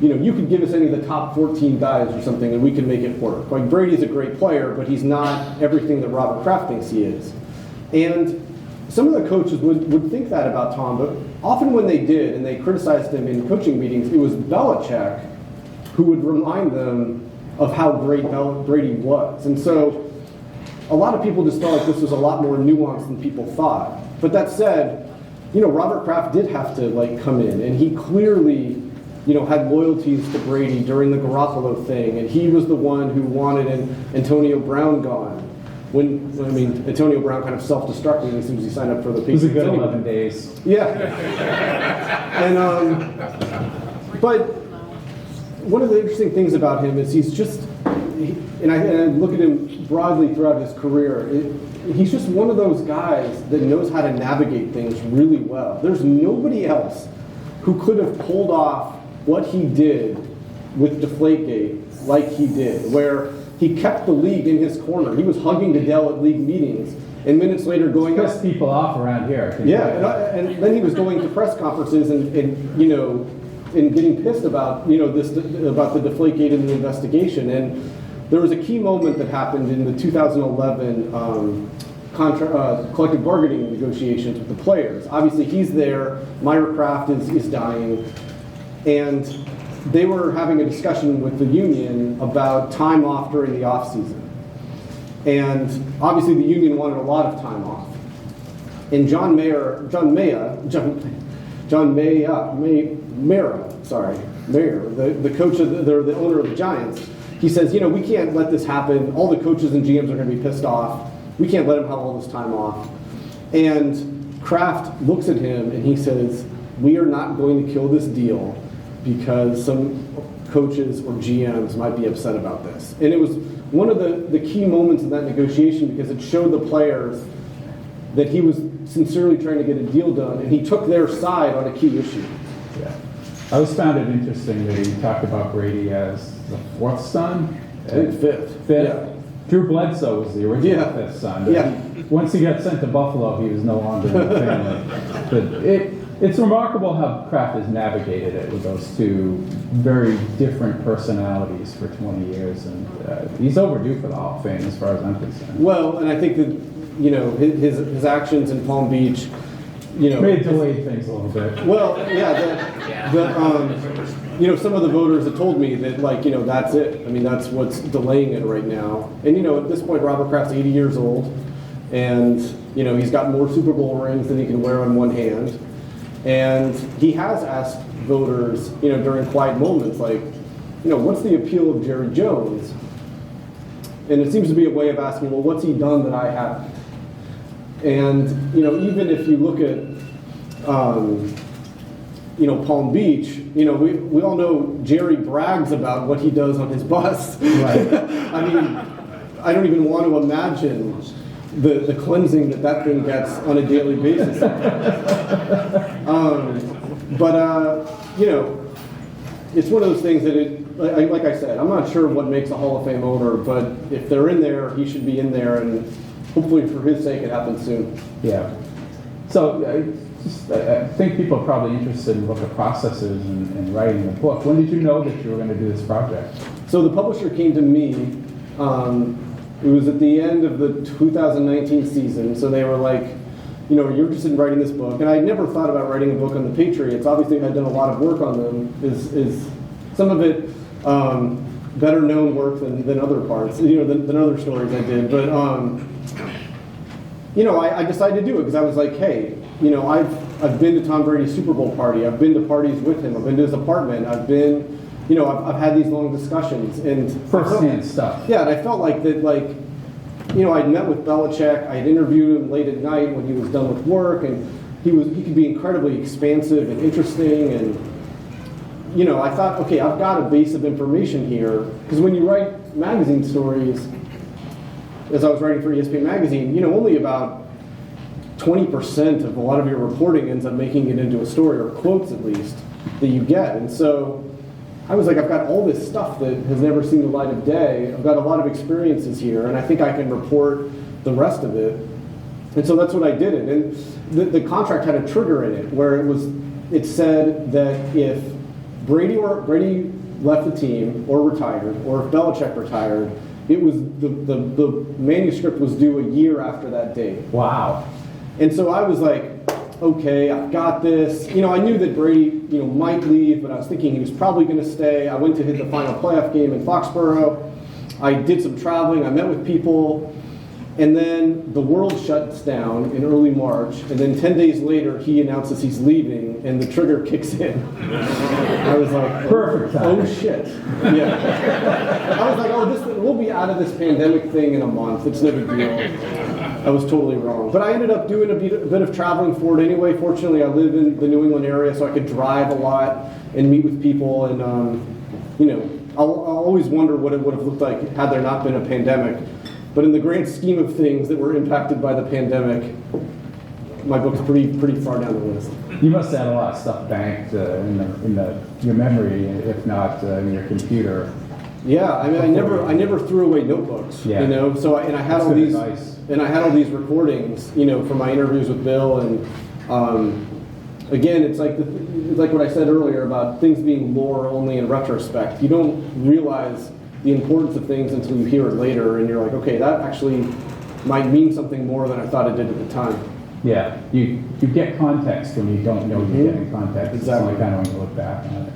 you could give us any of the top 14 guys or something and we can make it work. Like, Brady's a great player, but he's not everything that Robert Kraft thinks he is. And some of the coaches would think that about Tom, but often when they did and they criticized him in coaching meetings, it was Belichick who would remind them of how great Brady was. And so a lot of people just felt like this was a lot more nuanced than people thought. But that said, Robert Kraft did have to come in, and he clearly had loyalties to Brady during the Garoppolo thing, and he was the one who wanted Antonio Brown gone. Antonio Brown kind of self-destructed as soon as he signed up for the Patriots. It was a good 11 days. Yeah. But one of the interesting things about him is he's just, and I look at him broadly throughout his career, he's just one of those guys that knows how to navigate things really well. There's nobody else who could have pulled off what he did with Deflategate like he did, where he kept the league in his corner. He was hugging Goodell at league meetings, and minutes later going pissed people off around here. Yeah, and then he was going to press conferences and getting pissed about about the Deflategate and the investigation. And there was a key moment that happened in the 2011 collective bargaining negotiations with the players. Obviously, he's there. Myra Kraft is dying. And they were having a discussion with the union about time off during the off season. And obviously the union wanted a lot of time off. And John Mayer, the coach of the owner of the Giants, he says, we can't let this happen. All the coaches and GMs are going to be pissed off. We can't let him have all this time off. And Kraft looks at him and he says, we are not going to kill this deal because some coaches or GMs might be upset about this. And it was one of the key moments in that negotiation because it showed the players that he was sincerely trying to get a deal done, and he took their side on a key issue. Yeah. I always found it interesting that he talked about Brady as the fourth son. I think fifth. Yeah. Drew Bledsoe was the original fifth son. Yeah. Once he got sent to Buffalo, he was no longer in the family. But it's remarkable how Kraft has navigated it with those two very different personalities for 20 years, and he's overdue for the Hall of Fame as far as I'm concerned. Well, and I think that his actions in Palm Beach, may have delayed things a little bit. Well, some of the voters have told me that that's it. I mean, that's what's delaying it right now. And at this point, Robert Kraft's 80 years old, and he's got more Super Bowl rings than he can wear on one hand. And he has asked voters, during quiet moments, what's the appeal of Jerry Jones? And it seems to be a way of asking, well, what's he done that I haven't? And, even if you look at, Palm Beach, we all know Jerry brags about what he does on his bus. Right. I mean, I don't even want to imagine the cleansing that thing gets on a daily basis. It's one of those things that like I said, I'm not sure what makes a Hall of Fame owner, but if they're in there, he should be in there, and hopefully for his sake it happens soon. Yeah. So I think people are probably interested in what the process is in writing the book. When did you know that you were going to do this project? So the publisher came to me. It was at the end of the 2019 season, so they were like, you're interested in writing this book. And I never thought about writing a book on the Patriots. Obviously, I'd done a lot of work on them. Is some of it better known work than other parts, than other stories I did. But, I decided to do it because I was like, hey, I've been to Tom Brady's Super Bowl party. I've been to parties with him. I've been to his apartment. I've been... I've had these long discussions and first-hand stuff. Yeah, and I felt like that, I'd met with Belichick. I had interviewed him late at night when he was done with work, and he could be incredibly expansive and interesting. And I thought, okay, I've got a base of information here, because when you write magazine stories, as I was writing for ESPN magazine, only about 20% of a lot of your reporting ends up making it into a story, or quotes at least, that you get, and so. I was like, I've got all this stuff that has never seen the light of day. I've got a lot of experiences here, and I think I can report the rest of it. And so that's what I did. And the contract had a trigger in it where it said that if Brady left the team or retired, or if Belichick retired, it was the manuscript was due a year after that date. Wow. And so I was like, okay, I've got this. I knew that Brady, might leave, but I was thinking he was probably going to stay. I went to hit the final playoff game in Foxborough. I did some traveling. I met with people. And then the world shuts down in early March. And then 10 days later, he announces he's leaving, and the trigger kicks in. I was like, perfect time. Oh, shit. Yeah. I was like, we'll be out of this pandemic thing in a month. It's no big deal. I was totally wrong. But I ended up doing a bit of traveling for it anyway. Fortunately, I live in the New England area, so I could drive a lot and meet with people. And, I'll always wonder what it would have looked like had there not been a pandemic. But in the grand scheme of things that were impacted by the pandemic, my book's pretty far down the list. You must have had a lot of stuff banked in your memory, if not in your computer. Yeah, I mean, I never threw away notebooks. Yeah. So I had all these recordings, from my interviews with Bill, and again, it's like what I said earlier about things being lore only in retrospect. You don't realize the importance of things until you hear it later, and you're like, okay, that actually might mean something more than I thought it did at the time. Yeah, you get context when you don't know you're getting context. Exactly. It's only kind of when you look back on it.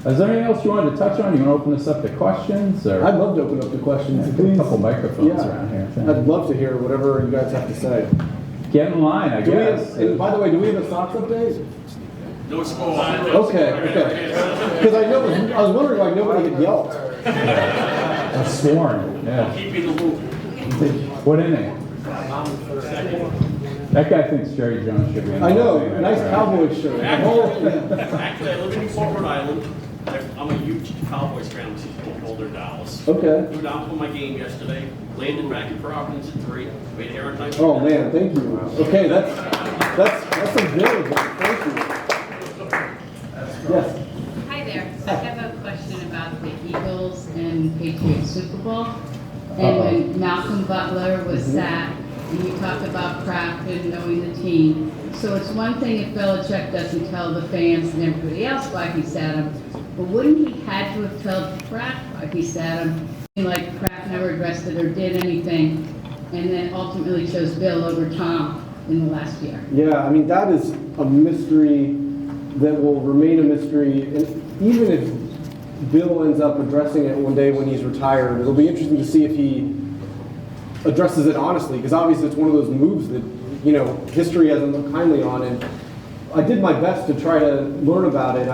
Is there anything else you wanted to touch on? You want to open this up to questions? Or? I'd love to open up to questions. Yeah, Please. a couple microphones around here. I'd love to hear whatever you guys have to say. Get in line, I guess. And by the way, do we have a Sox update? No score. Okay. Because I was wondering why nobody had yelped. I've sworn. Yeah. Keep in the loop. What inning? That guy thinks Jerry Jones should be in the I know. Hall of Fame. Nice Cowboys shirt. Actually, I live in Fort Rhode Island. I'm a huge Cowboys fan since I'm older in Dallas. Okay. Flew down for my game yesterday. Landed back in Providence at 3. Made here on time. Oh man, thank you. Okay, that's a very good. Thank you. Yes. Hi there. I have a question about the Eagles and Patriots Super Bowl. And when Malcolm Butler was sacked, and you talked about Kraft and knowing the team. So it's one thing if Belichick doesn't tell the fans and everybody else why he sat him, but wouldn't he had to have told Kraft why he sat him? Like Kraft never addressed it or did anything, and then ultimately chose Bill over Tom in the last year. Yeah, I mean that is a mystery that will remain a mystery, and even if Bill ends up addressing it one day when he's retired, it'll be interesting to see if he addresses it honestly, because obviously it's one of those moves that history hasn't looked kindly on. And I did my best to try to learn about it.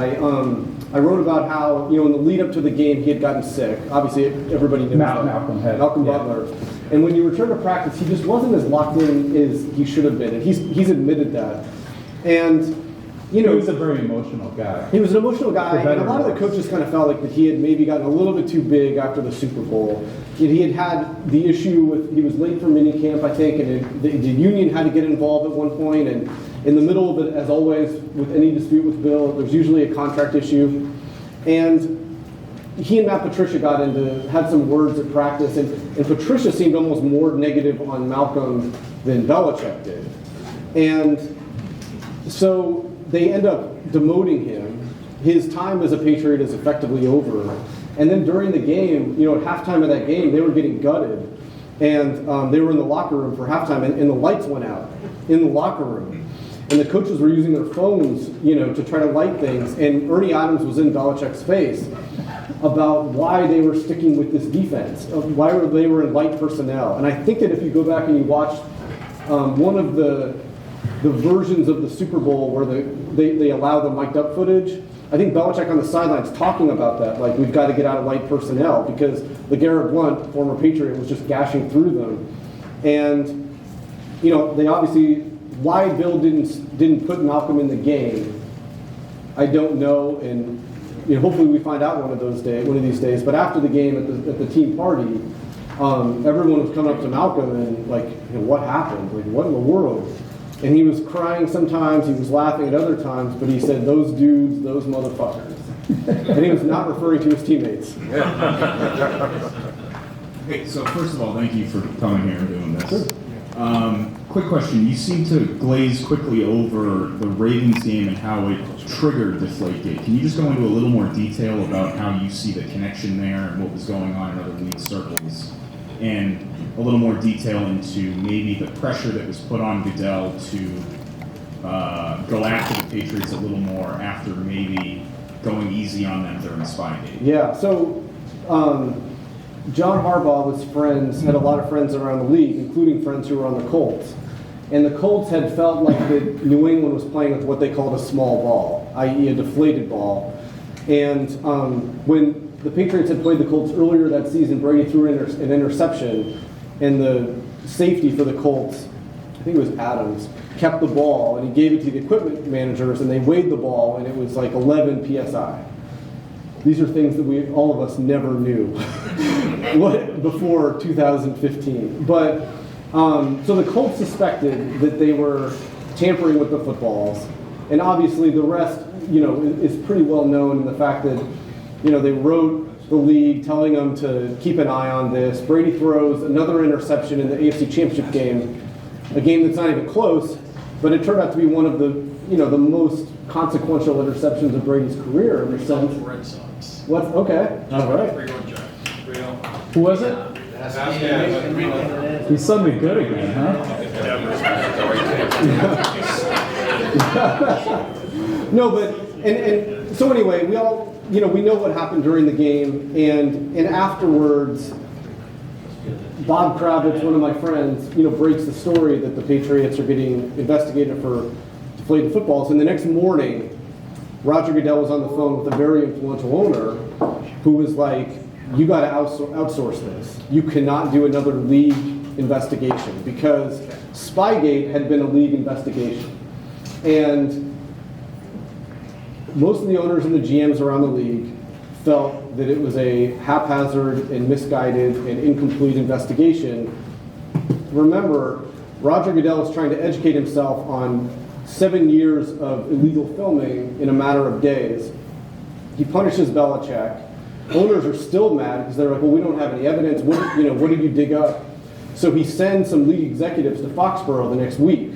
I wrote about how, in the lead up to the game, he had gotten sick. Obviously, everybody knows that. Malcolm Butler. And when you return to practice, he just wasn't as locked in as he should have been. And he's admitted that. And, he was a very emotional guy. He was an emotional guy, and a lot of the coaches kind of felt like that he had maybe gotten a little bit too big after the Super Bowl. He had the issue with, he was late for minicamp, I think, and the union had to get involved at one point, and in the middle of it, as always, with any dispute with Bill, there's usually a contract issue. And he and Matt Patricia had some words at practice, and Patricia seemed almost more negative on Malcolm than Belichick did. And so they end up demoting him. His time as a Patriot is effectively over. And then during the game, at halftime of that game, they were getting gutted. And they were in the locker room for halftime, and the lights went out in the locker room. And the coaches were using their phones, to try to light things. And Ernie Adams was in Belichick's face about why they were sticking with this defense, why they were in light personnel. And I think that if you go back and you watch one of the versions of the Super Bowl where they allow the mic'd up footage, I think Belichick on the sidelines talking about that, like, we've got to get out of light personnel, because LeGarrette Blount, former Patriot, was just gashing through them. And, they obviously, why Bill didn't put Malcolm in the game, I don't know, and hopefully we find out one of these days. But after the game at the team party, everyone was coming up to Malcolm and what happened? Like, what in the world? And he was crying sometimes, he was laughing at other times, but he said, "Those dudes, those motherfuckers." And he was not referring to his teammates. Hey, so first of all, thank you for coming here and doing this. Quick question. You seem to glaze quickly over the Ravens game and how it triggered Deflategate. Can you just go into a little more detail about how you see the connection there and what was going on in other league circles? And a little more detail into maybe the pressure that was put on Goodell to go after the Patriots a little more after maybe going easy on them during Spygate. Yeah, so John Harbaugh had a lot of friends around the league, including friends who were on the Colts. And the Colts had felt like that New England was playing with what they called a small ball, i.e. a deflated ball. And when the Patriots had played the Colts earlier that season, Brady threw an interception, and the safety for the Colts, I think it was Adams, kept the ball, and he gave it to the equipment managers, and they weighed the ball, and it was like 11 PSI. These are things that all of us never knew before 2015. But so the Colts suspected that they were tampering with the footballs, and obviously the rest, is pretty well known in the fact that, they wrote the league telling them to keep an eye on this. Brady throws another interception in the AFC Championship game, a game that's not even close, but it turned out to be one of the, the most consequential interceptions of Brady's career in the sense. Red Sox. What? Okay. All right. 3-1 Jack. Who was it? He's suddenly good again, huh? No, but and so anyway, we all we know what happened during the game, and afterwards, Bob Kravitz, one of my friends, breaks the story that the Patriots are getting investigated for deflated footballs, and the next morning, Roger Goodell was on the phone with a very influential owner who was like, "You got to outsource this. You cannot do another league investigation," because Spygate had been a league investigation, and most of the owners and the GMs around the league felt that it was a haphazard and misguided and incomplete investigation. Remember, Roger Goodell was trying to educate himself on 7 years of illegal filming in a matter of days. He punishes Belichick. Owners are still mad because they're like, "Well, we don't have any evidence. What did you dig up?" So he sends some league executives to Foxborough the next week,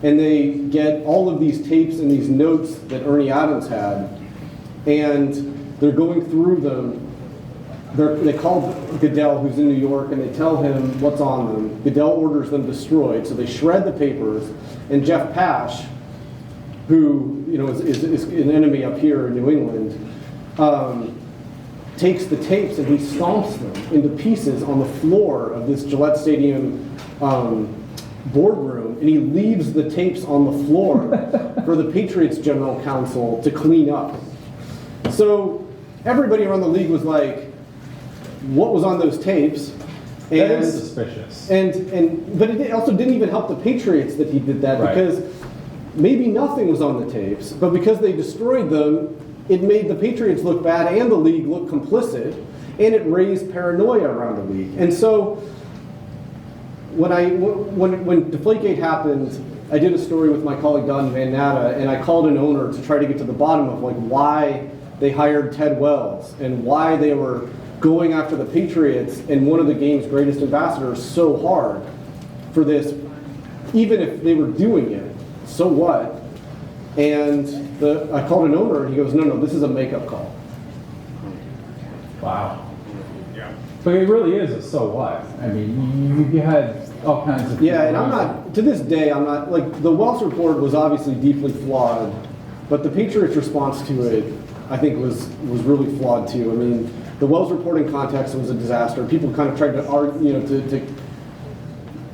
and they get all of these tapes and these notes that Ernie Adams had, and they're going through them. They call Goodell, who's in New York, and they tell him what's on them. Goodell orders them destroyed, so they shred the papers, and Jeff Pash, who is an enemy up here in New England, takes the tapes and he stomps them into pieces on the floor of this Gillette Stadium boardroom, and he leaves the tapes on the floor for the Patriots general counsel to clean up. So everybody around the league was like, what was on those tapes? That is suspicious. But it also didn't even help the Patriots that he did that, Right. because maybe nothing was on the tapes, but because they destroyed them, it made the Patriots look bad and the league look complicit, and it raised paranoia around the league. And so when Deflategate happened, I did a story with my colleague Don Van Natta, and I called an owner to try to get to the bottom of like why they hired Ted Wells and why they were going after the Patriots and one of the game's greatest ambassadors so hard for this, even if they were doing it. So what? And I called an owner, and he goes, no, this is a makeup call. Wow. But it really is a so what. I mean, you had all kinds of... Yeah, and I'm not, to this day, I'm not, like, the Wells report was obviously deeply flawed, but the Patriots' response to it, I think, was really flawed too. I mean, the Wells report in context was a disaster. People kind of tried to argue, to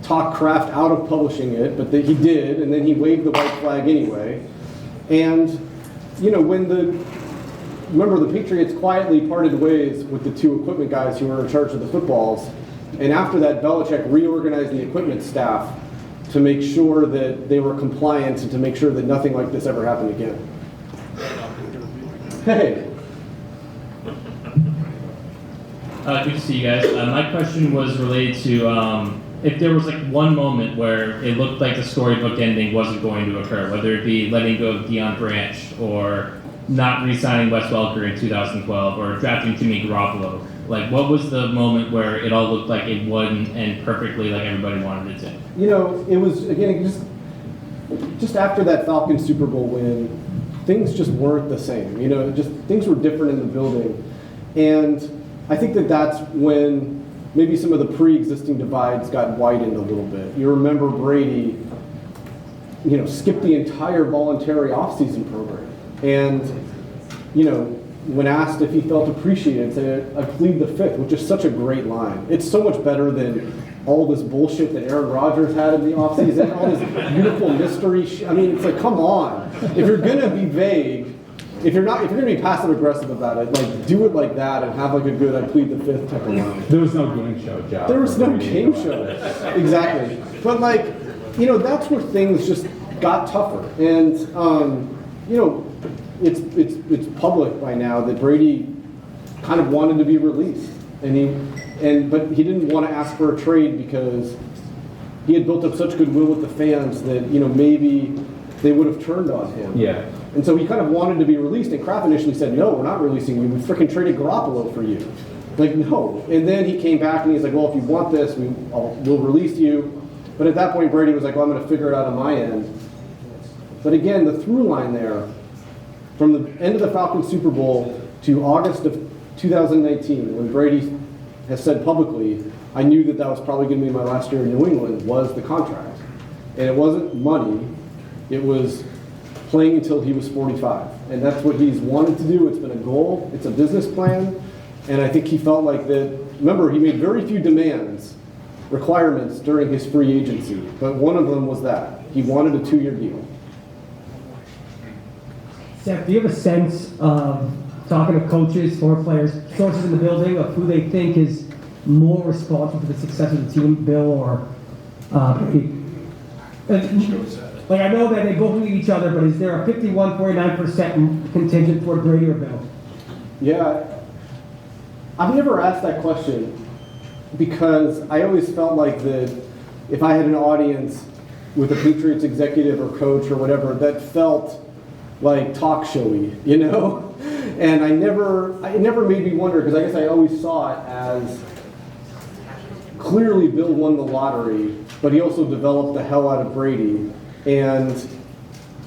talk Kraft out of publishing it, but he did, and then he waved the white flag anyway. And, remember the Patriots quietly parted ways with the two equipment guys who were in charge of the footballs, and after that, Belichick reorganized the equipment staff to make sure that they were compliant and to make sure that nothing like this ever happened again. Hey. Good to see you guys. My question was related to if there was like one moment where it looked like the storybook ending wasn't going to occur, whether it be letting go of Deion Branch or not re-signing Wes Welker in 2012 or drafting Jimmy Garoppolo. Like, what was the moment where it all looked like it wouldn't end perfectly like everybody wanted it to? It was, again, just after that Falcons Super Bowl win, things just weren't the same. Just things were different in the building. And I think that's when maybe some of the pre-existing divides got widened a little bit. You remember Brady, skipped the entire voluntary offseason program. And, when asked if he felt appreciated, said, I plead the fifth, which is such a great line. It's so much better than all this bullshit that Aaron Rodgers had in the offseason, all this beautiful mystery it's like, come on. If you're going to be vague, if you're going to be passive aggressive about it, like, do it like that and have like a good I plead the fifth type of line. There was no game show job. There was no game show. Exactly. But that's where things just got tougher. And, it's public by now that Brady kind of wanted to be released, but he didn't want to ask for a trade because he had built up such goodwill with the fans that maybe they would have turned on him. Yeah. And so he kind of wanted to be released, and Kraft initially said, no, we're not releasing you. We freaking traded Garoppolo for you. Like, no. And then he came back and he's like, well, if you want this, we'll release you. But at that point, Brady was like, well, I'm going to figure it out on my end. But again, the through line there, from the end of the Falcons Super Bowl to August of 2019, when Brady has said publicly, I knew that was probably going to be my last year in New England, was the contract. And it wasn't money, it was playing until he was 45. And that's what he's wanted to do. It's been a goal, it's a business plan, and I think he felt like that. Remember, he made very few requirements during his free agency, but one of them was that. He wanted a 2-year deal. Seth, do you have a sense of talking to coaches, former players, sources in the building of who they think is more responsible for the success of the team, Bill or Brady? Like, I know that they both need each other, but is there a 51-49% contingent toward Brady or Bill? Yeah, I've never asked that question because I always felt like that if I had an audience with a Patriots executive or coach or whatever that felt like talk showy, and it never made me wonder, because I guess I always saw it as clearly Bill won the lottery, but he also developed the hell out of Brady, and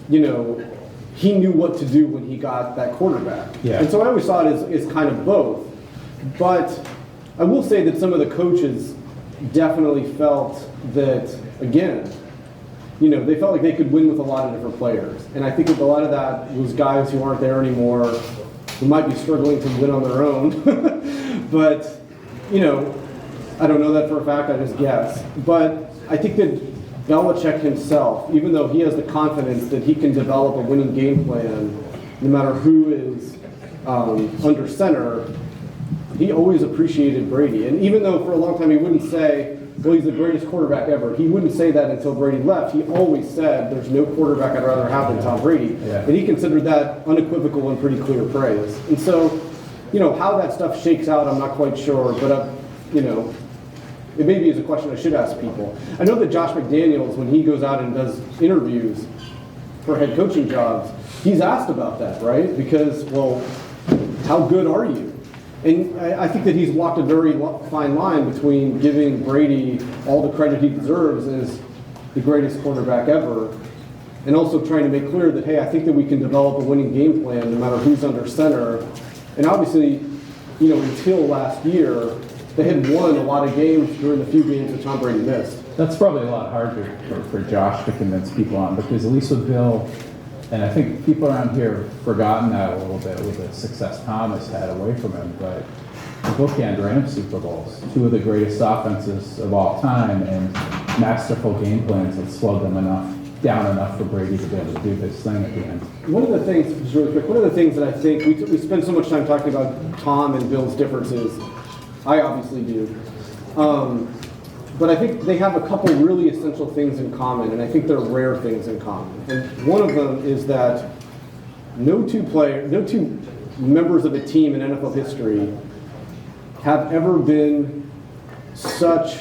he knew what to do when he got that quarterback. Yeah. And so I always saw it as kind of both. But I will say that some of the coaches definitely felt that, again, they felt like they could win with a lot of different players. And I think that a lot of that was guys who aren't there anymore, who might be struggling to win on their own. But, I don't know that for a fact, I just guess. But I think that Belichick himself, even though he has the confidence that he can develop a winning game plan, no matter who is under center, he always appreciated Brady. And even though for a long time he wouldn't say, well, he's the greatest quarterback ever, he wouldn't say that until Brady left. He always said, there's no quarterback I'd rather have than Tom Brady. Yeah. And he considered that unequivocal and pretty clear praise. And so, how that stuff shakes out, I'm not quite sure, but, it maybe is a question I should ask people. I know that Josh McDaniels, when he goes out and does interviews for head coaching jobs, he's asked about that, right? Because, well, how good are you? And I think that he's walked a very fine line between giving Brady all the credit he deserves as the greatest quarterback ever, and also trying to make clear that, hey, I think that we can develop a winning game plan no matter who's under center. And obviously, until last year, they had won a lot of games during the few games that Tom Brady missed. That's probably a lot harder for Josh to convince people on, because at least with Bill, and I think people around here have forgotten that a little bit with the success Thomas had away from him, but the bookend ran of Super Bowls, two of the greatest offenses of all time, and masterful game plans that slowed them down enough for Brady to be able to do his thing at the end. One of the things, just really quick, one of the things that I think, we spend so much time talking about Tom and Bill's differences. I obviously do. But I think they have a couple really essential things in common, and I think they're rare things in common. And one of them is that no two members of a team in NFL history have ever been such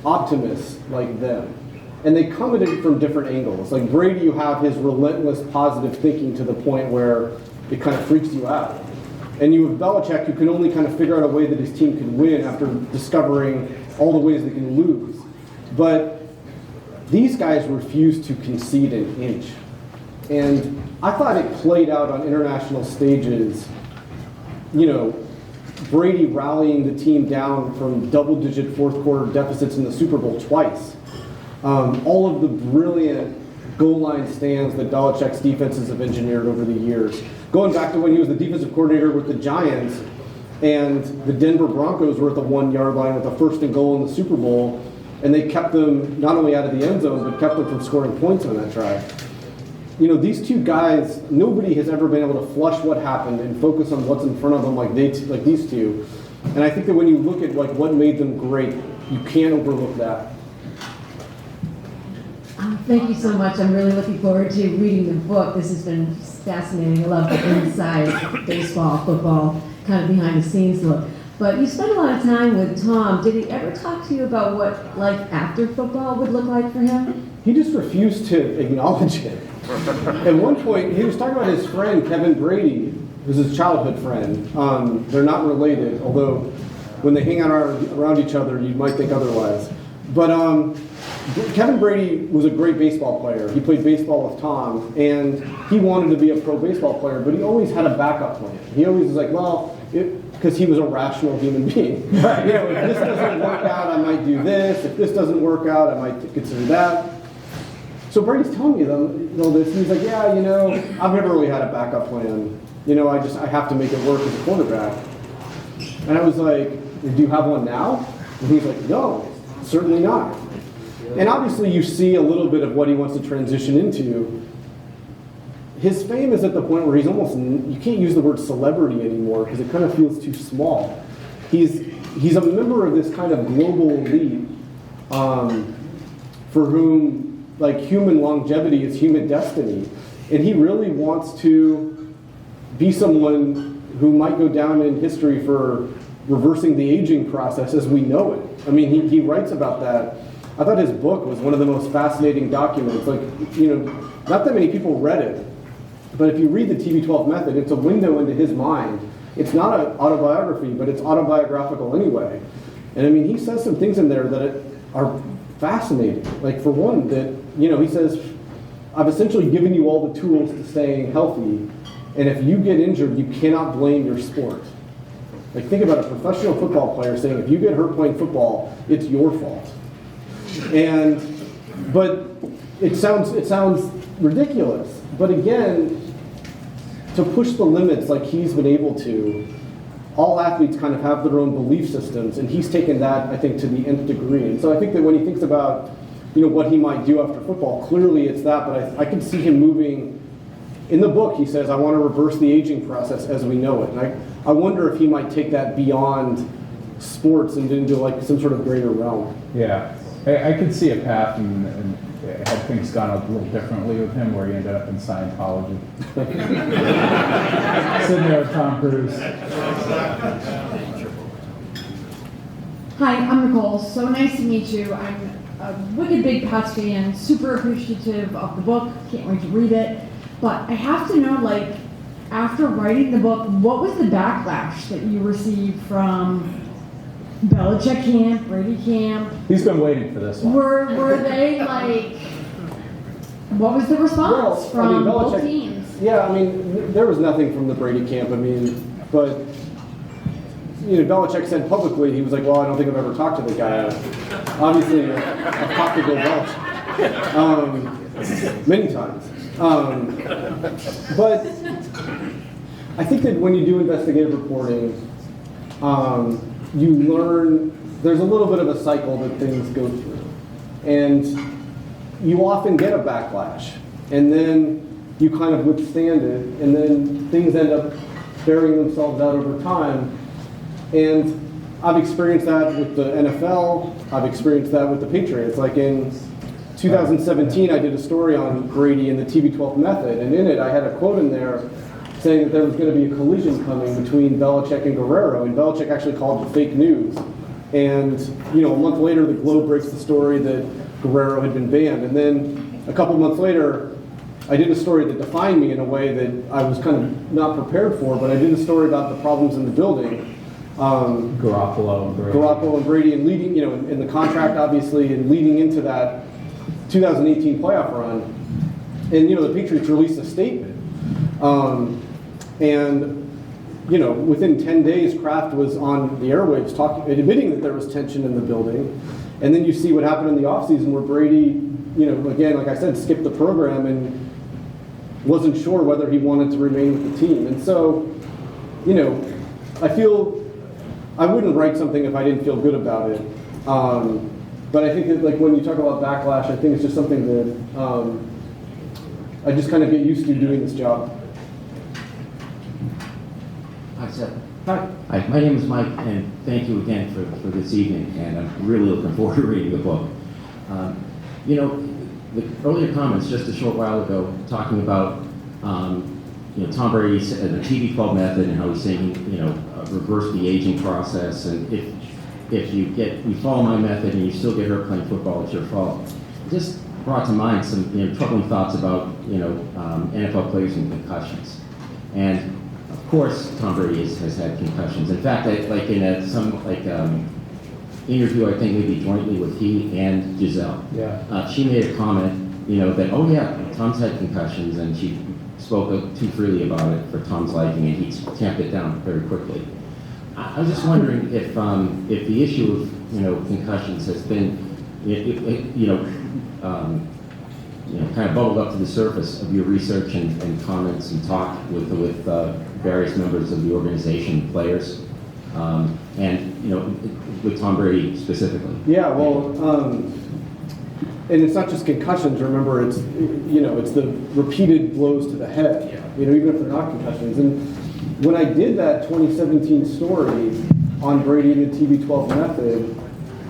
optimists like them. And they come at it from different angles. Like Brady, you have his relentless positive thinking to the point where it kind of freaks you out. And you have Belichick, who can only kind of figure out a way that his team can win after discovering all the ways they can lose. But these guys refuse to concede an inch. And I thought it played out on international stages, Brady rallying the team down from double-digit fourth-quarter deficits in the Super Bowl twice. All of the brilliant goal line stands that Belichick's defenses have engineered over the years. Going back to when he was the defensive coordinator with the Giants, and the Denver Broncos were at the 1 yard line with a 1st and goal in the Super Bowl, and they kept them not only out of the end zone, but kept them from scoring points on that drive. These two guys, nobody has ever been able to flush what happened and focus on what's in front of them like these two. And I think that when you look at what made them great, you can't overlook that. Thank you so much. I'm really looking forward to reading the book. This has been fascinating. I love the inside baseball, football, kind of behind the scenes look. But you spent a lot of time with Tom. Did he ever talk to you about what life after football would look like for him? He just refused to acknowledge it. At one point, he was talking about his friend, Kevin Brady, who's his childhood friend. They're not related, although when they hang out around each other, you might think otherwise. But Kevin Brady was a great baseball player. He played baseball with Tom, and he wanted to be a pro baseball player, but he always had a backup plan. He always was like, because he was a rational human being. If this doesn't work out, I might do this. If this doesn't work out, I might consider that. So Brady's telling me this, and he's like, I've never really had a backup plan. I have to make it work as a quarterback. And I was like, do you have one now? And he's like, no, certainly not. And obviously you see a little bit of what he wants to transition into. His fame is at the point where he's almost, you can't use the word celebrity anymore because it kind of feels too small. He's a member of this kind of global elite for whom human longevity is human destiny. And he really wants to be someone who might go down in history for reversing the aging process as we know it. I mean, he writes about that. I thought his book was one of the most fascinating documents. Not that many people read it, but if you read the TB12 method, it's a window into his mind. It's not an autobiography, but it's autobiographical anyway. And I mean, he says some things in there that are fascinating. Like for one, that, he says, I've essentially given you all the tools to staying healthy, and if you get injured, you cannot blame your sport. Think about a professional football player saying, if you get hurt playing football, it's your fault. But it sounds ridiculous. But again, to push the limits like he's been able to, all athletes kind of have their own belief systems, and he's taken that, I think, to the nth degree. And so I think that when he thinks about, what he might do after football, clearly it's that, but I can see him moving in the book, he says, I want to reverse the aging process as we know it. And I wonder if he might take that beyond sports and into like some sort of greater realm. Yeah, I could see a path, and had things gone a little differently with him, where he ended up in Scientology. Sitting there with Tom Cruise. Hi, I'm Nicole. So nice to meet you. I'm a wicked big Pats fan, super appreciative of the book. Can't wait to read it. But I have to know, like, after writing the book, what was the backlash that you received from Belichick camp, Brady camp? He's been waiting for this one. Were they like? What was the response from both Belichick, teams? Yeah, I mean, there was nothing from the Brady camp. I mean, but Belichick said publicly, he was like, well, I don't think I've ever talked to the guy. Obviously, I've talked to Bill Belichick many times. But I think that when you do investigative reporting, you learn there's a little bit of a cycle that things go through. And you often get a backlash. And then you kind of withstand it. And then things end up burying themselves out over time. And I've experienced that with the NFL. I've experienced that with the Patriots. Like in 2017, I did a story on Brady and the TB12 method. And in it, I had a quote in there saying that there was going to be a collision coming between Belichick and Guerrero. And Belichick actually called it fake news. And, a month later, the Globe breaks the story that Guerrero had been banned. And then a couple months later, I did a story that defined me in a way that I was kind of not prepared for, but I did a story about the problems in the building. Garoppolo and Brady, and leading, in the contract, obviously, and leading into that 2018 playoff run. And, the Patriots released a statement. Within 10 days, Kraft was on the airwaves admitting that there was tension in the building. And then you see what happened in the offseason where Brady, again, like I said, skipped the program and wasn't sure whether he wanted to remain with the team. And so, I feel I wouldn't write something if I didn't feel good about it. But I think that, like, when you talk about backlash, I think it's just something that I just kind of get used to doing this job. Hi, Seth. Hi. My name is Mike, and thank you again for this evening, and I'm really looking forward to reading the book. The earlier comments just a short while ago talking about Tom Brady's the TB12 method and how he's saying reverse the aging process, and if you follow my method and you still get hurt playing football, it's your fault. It just brought to mind some troubling thoughts about NFL players and concussions, and of course Tom Brady has had concussions. In fact, interview, I think maybe jointly with he and Giselle. Yeah. She made a comment, that Tom's had concussions, and she spoke too freely about it for Tom's liking, and he tamped it down very quickly. I was just wondering if the issue of concussions has been kind of bubbled up to the surface of your research and comments and talk with various members of the organization, players, and with Tom Brady specifically. Yeah, well, and it's not just concussions. Remember, it's the repeated blows to the head. Even if they're not concussions. And when I did that 2017 story on Brady and the TB12 method,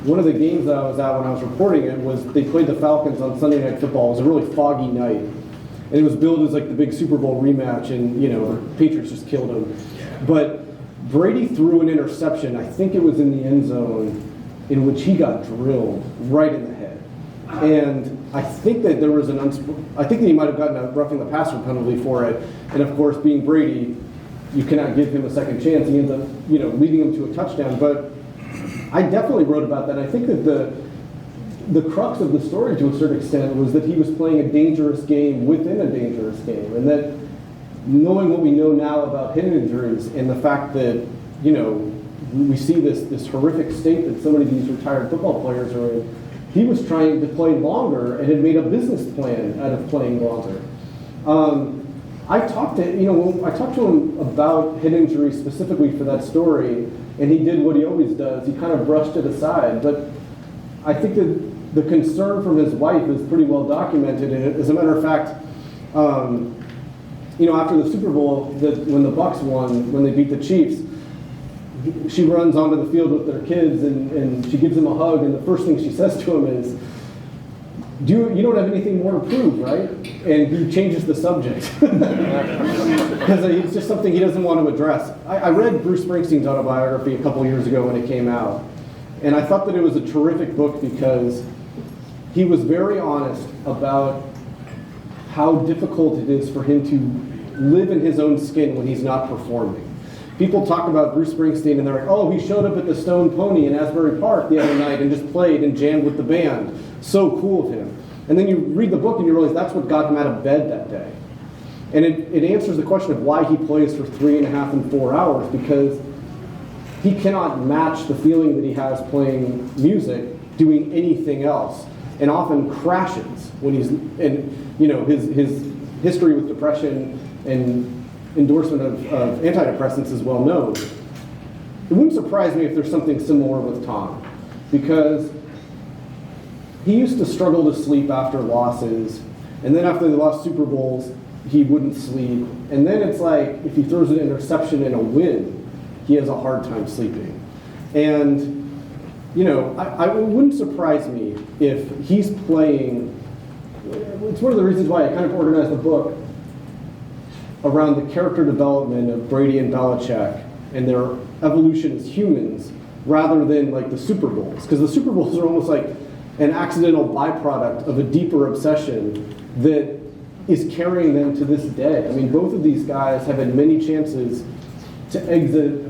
one of the games that I was at when I was reporting it was they played the Falcons on Sunday Night Football. It was a really foggy night, and it was billed as like the big Super Bowl rematch, and the Patriots just killed them. But Brady threw an interception. I think it was in the end zone, in which he got drilled right in the head. And I think that there was I think that he might have gotten a roughing the passer penalty for it. And of course, being Brady, you cannot give him a second chance. He ends up, leading him to a touchdown. But I definitely wrote about that. I think that the crux of the story, to a certain extent, was that he was playing a dangerous game within a dangerous game, and that knowing what we know now about hip injuries and the fact that we see this horrific state that so many of these retired football players are in, he was trying to play longer and had made a business plan out of playing longer. I talked to him about head injury specifically for that story, and he did what he always does. He kind of brushed it aside. But I think that the concern from his wife is pretty well documented. And as a matter of fact, after the Super Bowl, when the Bucs won, when they beat the Chiefs, she runs onto the field with their kids and she gives them a hug, and the first thing she says to him is, you don't have anything more to prove, right? And he changes the subject. Because it's just something he doesn't want to address. I read Bruce Springsteen's autobiography a couple years ago when it came out, and I thought that it was a terrific book because he was very honest about how difficult it is for him to live in his own skin when he's not performing. People talk about Bruce Springsteen and they're like, oh, he showed up at the Stone Pony in Asbury Park the other night and just played and jammed with the band. So cool of him. And then you read the book and you realize that's what got him out of bed that day. And it answers the question of why he plays for 3.5 and 4 hours, because he cannot match the feeling that he has playing music doing anything else, and often crashes when he's, and his history with depression and endorsement of antidepressants is well known. It wouldn't surprise me if there's something similar with Tom, because he used to struggle to sleep after losses, and then after they lost Super Bowls, he wouldn't sleep. And then it's like, if he throws an interception in a win, he has a hard time sleeping. And, it wouldn't surprise me if he's playing. It's one of the reasons why I kind of organized the book around the character development of Brady and Belichick and their evolution as humans, rather than like the Super Bowls. Because the Super Bowls are almost like an accidental byproduct of a deeper obsession that is carrying them to this day. I mean, both of these guys have had many chances to exit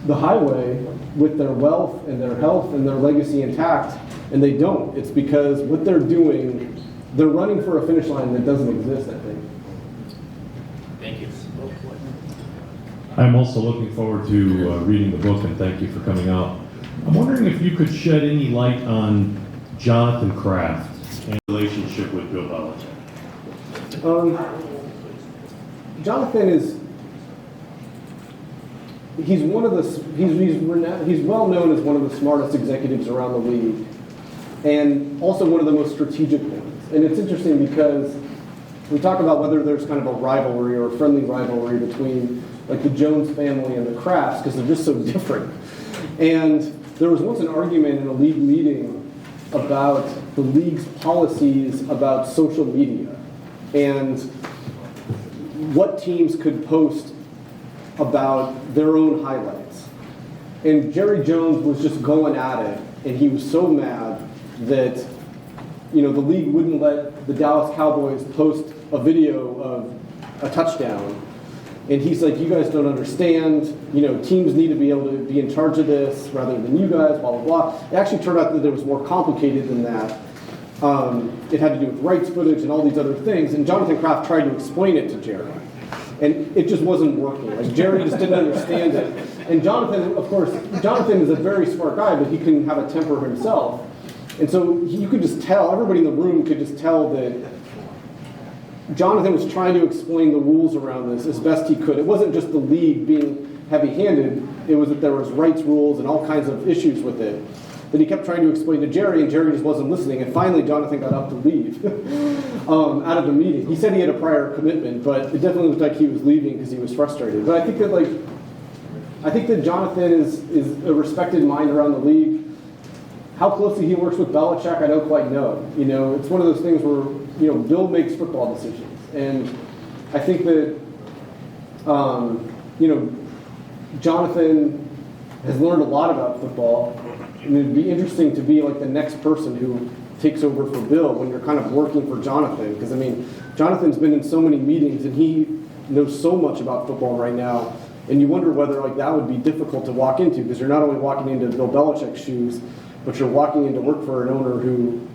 the highway with their wealth and their health and their legacy intact, and they don't. It's because what they're doing, they're running for a finish line that doesn't exist, I think. Thank you. I'm also looking forward to reading the book, and thank you for coming out. I'm wondering if you could shed any light on Jonathan Kraft and relationship with Bill Belichick. Jonathan is, he's one of the, he's well known as one of the smartest executives around the league, and also one of the most strategic ones. And it's interesting because we talk about whether there's kind of a rivalry or a friendly rivalry between like the Jones family and the Krafts, because they're just so different. And there was once an argument in a league meeting about the league's policies about social media and what teams could post about their own highlights. And Jerry Jones was just going at it, and he was so mad that the league wouldn't let the Dallas Cowboys post a video of a touchdown. And he's like, you guys don't understand, teams need to be able to be in charge of this rather than you guys, blah, blah, blah. It actually turned out that it was more complicated than that. It had to do with rights footage and all these other things, and Jonathan Kraft tried to explain it to Jerry. And it just wasn't working. Like, Jerry just didn't understand it. And Jonathan, of course, Jonathan is a very smart guy, but he can have a temper himself. And so you could just tell, everybody in the room could just tell that Jonathan was trying to explain the rules around this as best he could. It wasn't just the league being heavy-handed, it was that there was rights rules and all kinds of issues with it that he kept trying to explain to Jerry, and Jerry just wasn't listening. And finally, Jonathan got up to leave out of the meeting. He said he had a prior commitment, but it definitely looked like he was leaving because he was frustrated. But I think that Jonathan is a respected mind around the league. How closely he works with Belichick, I don't quite know. It's one of those things where Bill makes football decisions, and I think that Jonathan has learned a lot about football. And it'd be interesting to be like the next person who takes over for Bill when you're kind of working for Jonathan. Because, Jonathan's been in so many meetings and he knows so much about football right now. And you wonder whether that would be difficult to walk into, because you're not only walking into Bill Belichick's shoes, but you're walking in to work for an owner who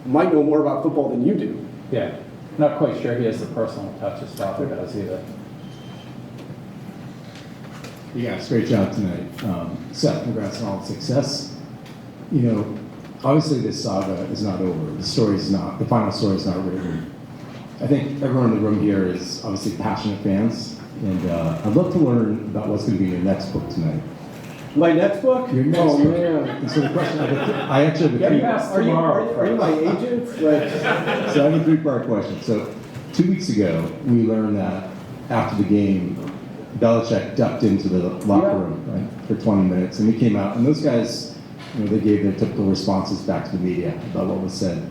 might know more about football than you do. Yeah, not quite sure he has the personal touch his father does either. Yes, great job tonight. Seth, congrats on all the success. Obviously this saga is not over. The final story is not written. I think everyone in the room here is obviously passionate fans, and I'd love to learn about what's going to be your next book tonight. My next book? Your next book. Man. And so the question, I actually have a Are you my agent? So I have a three-part question. So 2 weeks ago, we learned that after the game, Belichick ducked into the locker room, right, for 20 minutes, and we came out, and those guys, they gave their typical responses back to the media about what was said.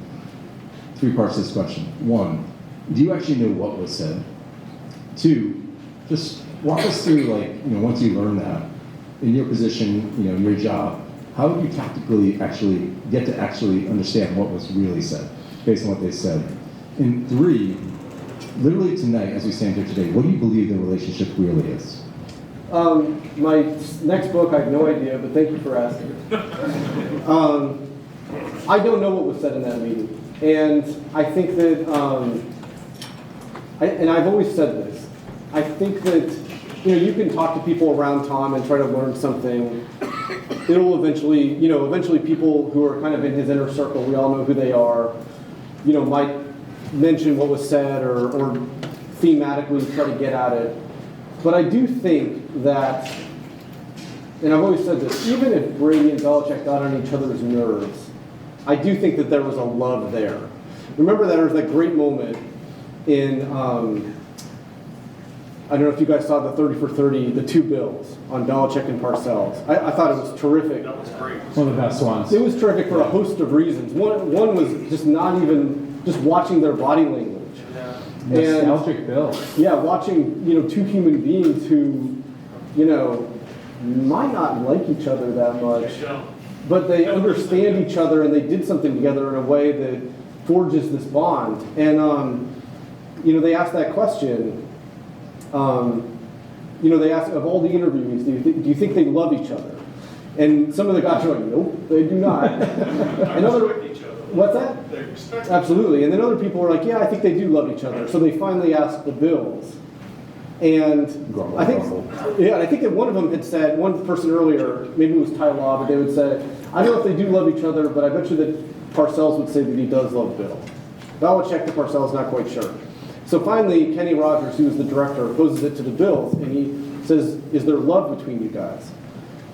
3 parts to this question. 1, do you actually know what was said? 2, just walk us through, once you learn that, in your position, your job, how would you tactically actually get to actually understand what was really said, based on what they said? And 3, literally tonight, as we stand here today, what do you believe the relationship really is? My next book, I have no idea, but thank you for asking. I don't know what was said in that meeting. And I think that, and I've always said this, I think that, you can talk to people around Tom and try to learn something. It'll eventually people who are kind of in his inner circle, we all know who they are, might mention what was said or thematically try to get at it. But I do think that, and I've always said this, even if Brady and Belichick got on each other's nerves, I do think that there was a love there. Remember that there was that great moment in, I don't know if you guys saw the 30 for 30, the 2 Bills on Belichick and Parcells. I thought it was terrific. That was great. One of the best ones. It was terrific for a host of reasons. One was just not even, just watching their body language. Nostalgic Bill. Yeah, watching, 2 human beings who, might not like each other that much, but they understand each other and they did something together in a way that forges this bond. And, they asked that question. They asked, of all the interviewees, do you think they love each other? And some of the guys are like, nope, they do not. What's that? They respect Absolutely. And then other people were like, yeah, I think they do love each other. So they finally asked the Bills. And I think that one of them had said, one person earlier, maybe it was Ty Law, but they would say, I don't know if they do love each other, but I bet you that Parcells would say that he does love Bill. Belichick to Parcells, not quite sure. So finally, Kenny Rogers, who was the director, poses it to the Bills, and he says, is there love between you guys?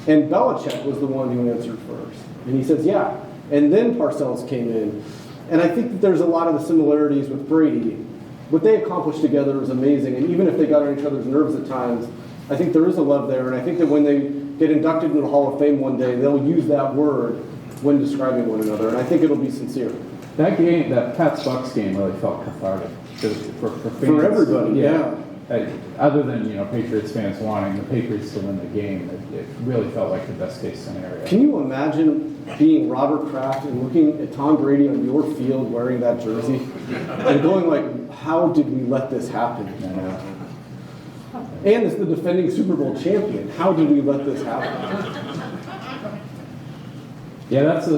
And Belichick was the one who answered first. And he says, yeah. And then Parcells came in. And I think that there's a lot of the similarities with Brady. What they accomplished together is amazing. And even if they got on each other's nerves at times, I think there is a love there. And I think that when they get inducted into the Hall of Fame one day, they'll use that word when describing one another. And I think it'll be sincere. That game, that Pats-Bucks game really felt cathartic for fans. For everybody, yeah. Other than, Patriots fans wanting the Patriots to win the game, it really felt like the best case scenario. Can you imagine being Robert Kraft and looking at Tom Brady on your field wearing that jersey and going like, how did we let this happen? And as the defending Super Bowl champion, how did we let this happen? Yeah, that's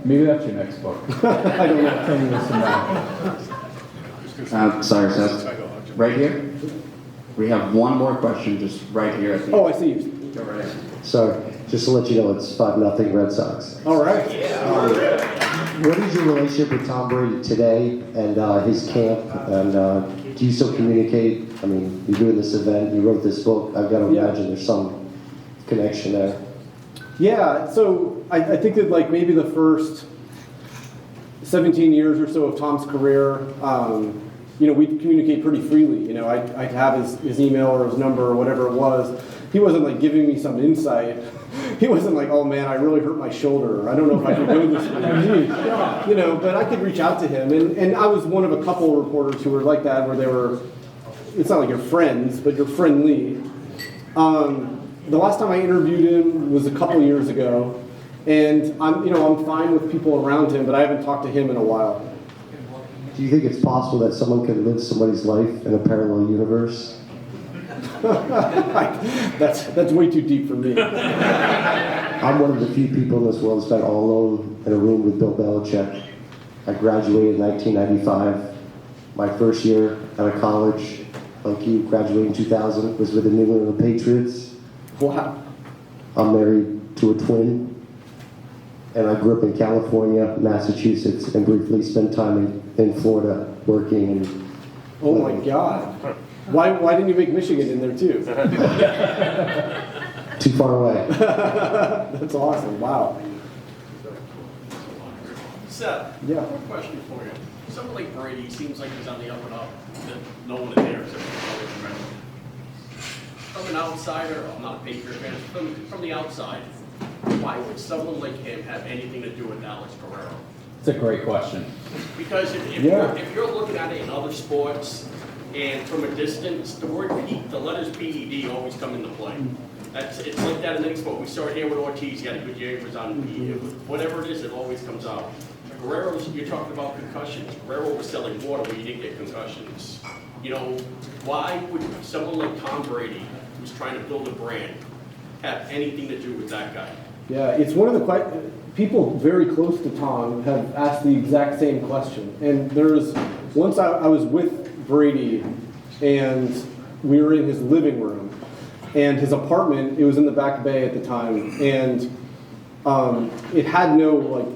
maybe that's your next book. I don't know. 10 years from now. Sorry, Seth. Right here? We have one more question just right here. Oh, I see. Go right ahead. Sorry, just to let you know, it's 5-0 Red Sox. All right. What is your relationship with Tom Brady today and his camp? And do you still communicate? I mean, you're doing this event, you wrote this book. I've got to imagine there's some connection there. Yeah, so I think that like maybe the first 17 years or so of Tom's career, we'd communicate pretty freely. I'd have his email or his number or whatever it was. He wasn't like giving me some insight. He wasn't like, oh man, I really hurt my shoulder. I don't know if I can do this for you. But I could reach out to him. And I was one of a couple of reporters who were like that, where they were, it's not like you're friends, but you're friendly. The last time I interviewed him was a couple years ago. And I'm fine with people around him, but I haven't talked to him in a while. Do you think it's possible that someone can live somebody's life in a parallel universe? That's way too deep for me. I'm one of the few people in this world that's been all alone in a room with Bill Belichick. I graduated in 1995. My first year out of college, like you, graduated in 2000, was with the New England Patriots. Wow. I'm married to a twin. And I grew up in California, Massachusetts, and briefly spent time in Florida working. And oh my God. Why didn't you make Michigan in there too? Too far away. That's awesome. Wow. Seth, Yeah. quick question for you. Someone like Brady seems like he's on the up and up, that no one there except for Shirley. From an outsider, I'm not a Patriot fan, from the outside, why would someone like him have anything to do with Alex Guerrero? It's a great question. Because if you're looking at it in other sports, and from a distance, the letters PED always come into play. It's like that in any sport. We saw it here with Ortiz. He had a good year. He was on whatever it is. It always comes out. Guerrero's. You're talking about concussions. Guerrero was selling water where you didn't get concussions. You know, why would someone like Tom Brady, who's trying to build a brand, have anything to do with that guy? Yeah, it's one of the people very close to Tom have asked the exact same question. And once I was with Brady, and we were in his living room, and his apartment, it was in the back bay at the time, and it had no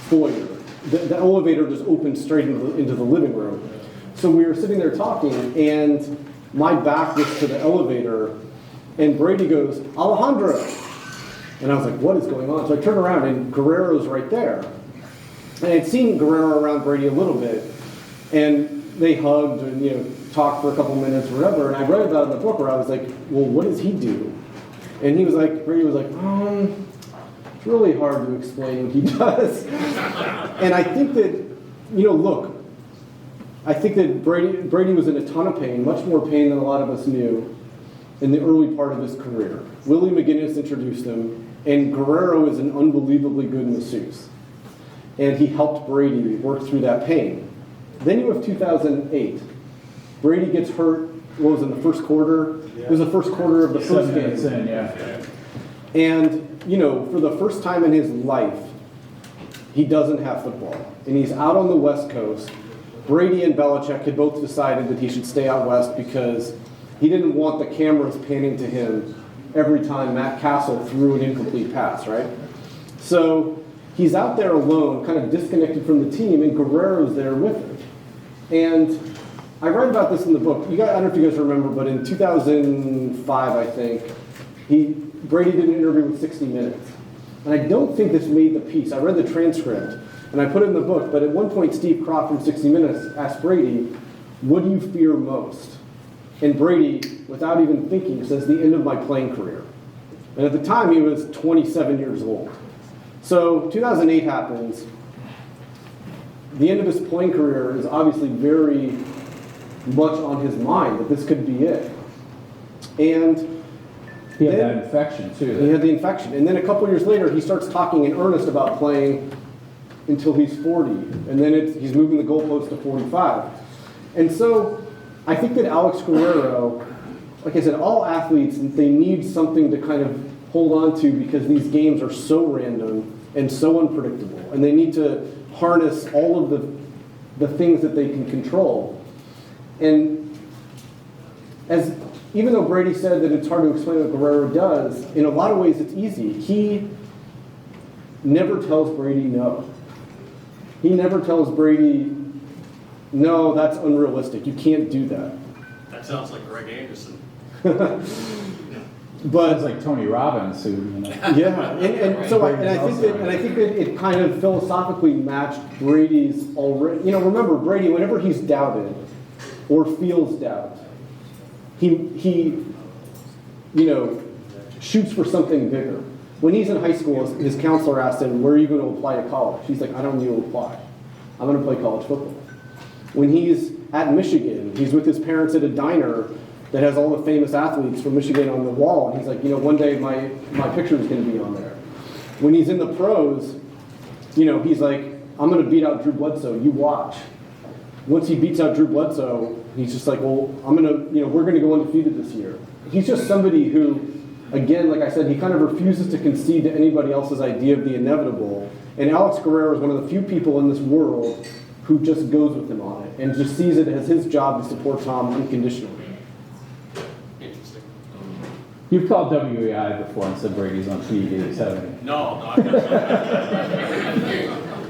foyer. The elevator just opened straight into the living room. So we were sitting there talking, and my back was to the elevator, and Brady goes, "Alejandro," and I was like, "What is going on?" So I turned around, and Guerrero's right there, and I'd seen Guerrero around Brady a little bit, and they hugged and talked for a couple minutes or whatever, and I read about it in the book where I was like, well, what does he do? And Brady was like, it's really hard to explain what he does. And I think that, I think that Brady was in a ton of pain, much more pain than a lot of us knew in the early part of his career. Willie McGinnis introduced him, and Guerrero is an unbelievably good masseuse. And he helped Brady work through that pain. Then you have 2008. Brady gets hurt, what was it, in the first quarter? It was the first quarter of the first game. And, for the first time in his life, he doesn't have football. And he's out on the West Coast. Brady and Belichick had both decided that he should stay out west because he didn't want the cameras panning to him every time Matt Castle threw an incomplete pass, right? So he's out there alone, kind of disconnected from the team, and Guerrero's there with him. And I read about this in the book. I don't know if you guys remember, but in 2005, I think, Brady did an interview with 60 Minutes. And I don't think this made the piece. I read the transcript, and I put it in the book, but at one point, Steve Kroft from 60 Minutes asked Brady, what do you fear most? And Brady, without even thinking, says the end of my playing career. And at the time, he was 27 years old. So 2008 happens. The end of his playing career is obviously very much on his mind, that this could be it. And he had that infection, too. He had the infection. And then a couple years later, he starts talking in earnest about playing until he's 40. And then he's moving the goalpost to 45. And so I think that Alex Guerrero, like I said, all athletes, they need something to kind of hold on to because these games are so random and so unpredictable. And they need to harness all of the things that they can control. And even though Brady said that it's hard to explain what Guerrero does, in a lot of ways it's easy. He never tells Brady no. He never tells Brady, no, that's unrealistic. You can't do that. That sounds like Greg Anderson. But sounds like Tony Robbins, who yeah, and I think that it kind of philosophically matched Brady's already. Remember Brady, whenever he's doubted or feels doubt, he shoots for something bigger. When he's in high school, his counselor asked him, "Where are you going to apply to college?" He's like, "I don't need to apply. I'm going to play college football." When he's at Michigan, he's with his parents at a diner that has all the famous athletes from Michigan on the wall. And he's like, one day my picture is going to be on there. When he's in the pros, he's like, I'm going to beat out Drew Bledsoe. You watch. Once he beats out Drew Bledsoe, he's just like, well, we're going to go undefeated this year. He's just somebody who, again, like I said, he kind of refuses to concede to anybody else's idea of the inevitable. And Alex Guerrero is one of the few people in this world who just goes with him on it and just sees it as his job to support Tom unconditionally. You've called WEI before and said Brady's on PEDs, haven't you? No.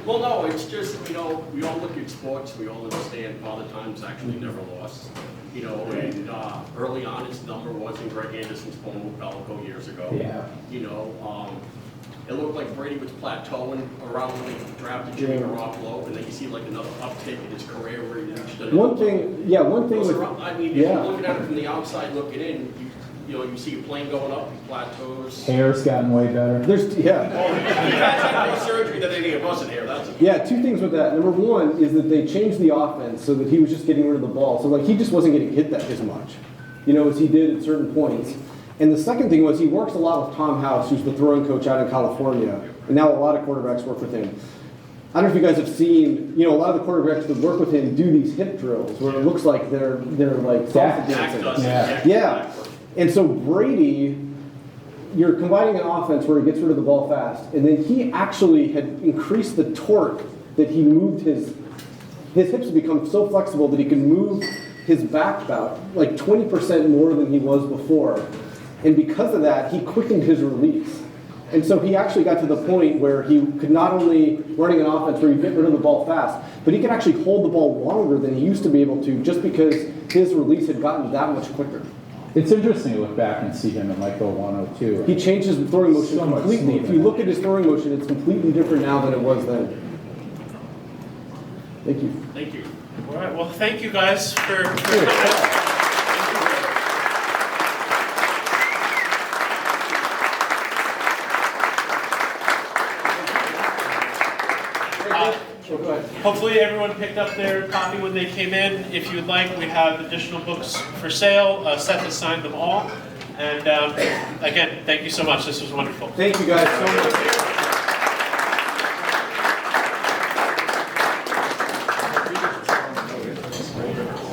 Well, no, it's just, we all look at sports, we all understand Father Time's actually never lost. And early on his number was in Greg Anderson's phone with Bellico years ago. Yeah. it looked like Brady was plateauing around when they drafted Jimmy Garoppolo, and then you see like another uptick in his career where he reached another One thing with, I mean, if you're looking at it from the outside looking in, you see a plane going up, he plateaus. Hair's gotten way better. There's, yeah. Oh, he has had more surgery than any of us in here, that's it. Yeah, two things with that. Number one is that they changed the offense so that he was just getting rid of the ball. So like he just wasn't getting hit that as much, as he did at certain points. And the second thing was he works a lot with Tom House, who's the throwing coach out in California. And now a lot of quarterbacks work with him. I don't know if you guys have seen, a lot of the quarterbacks that work with him do these hip drills where it looks like they're like salsa dancing. Yeah. And so Brady, you're combining an offense where he gets rid of the ball fast, and then he actually had increased the torque that he moved his hips have become so flexible that he can move his back about like 20% more than he was before. And because of that, he quickened his release. And so he actually got to the point where he could not only running an offense where you get rid of the ball fast, but he could actually hold the ball longer than he used to be able to just because his release had gotten that much quicker. It's interesting to look back and see him in like 01, 02. He changed his throwing motion completely. If you look at his throwing motion, it's completely different now than it was then. Thank you. Thank you. All right. Well, thank you guys for hopefully everyone picked up their copy when they came in. If you'd like, we have additional books for sale. Seth has signed them all. And again, thank you so much. This was wonderful. Thank you guys so much.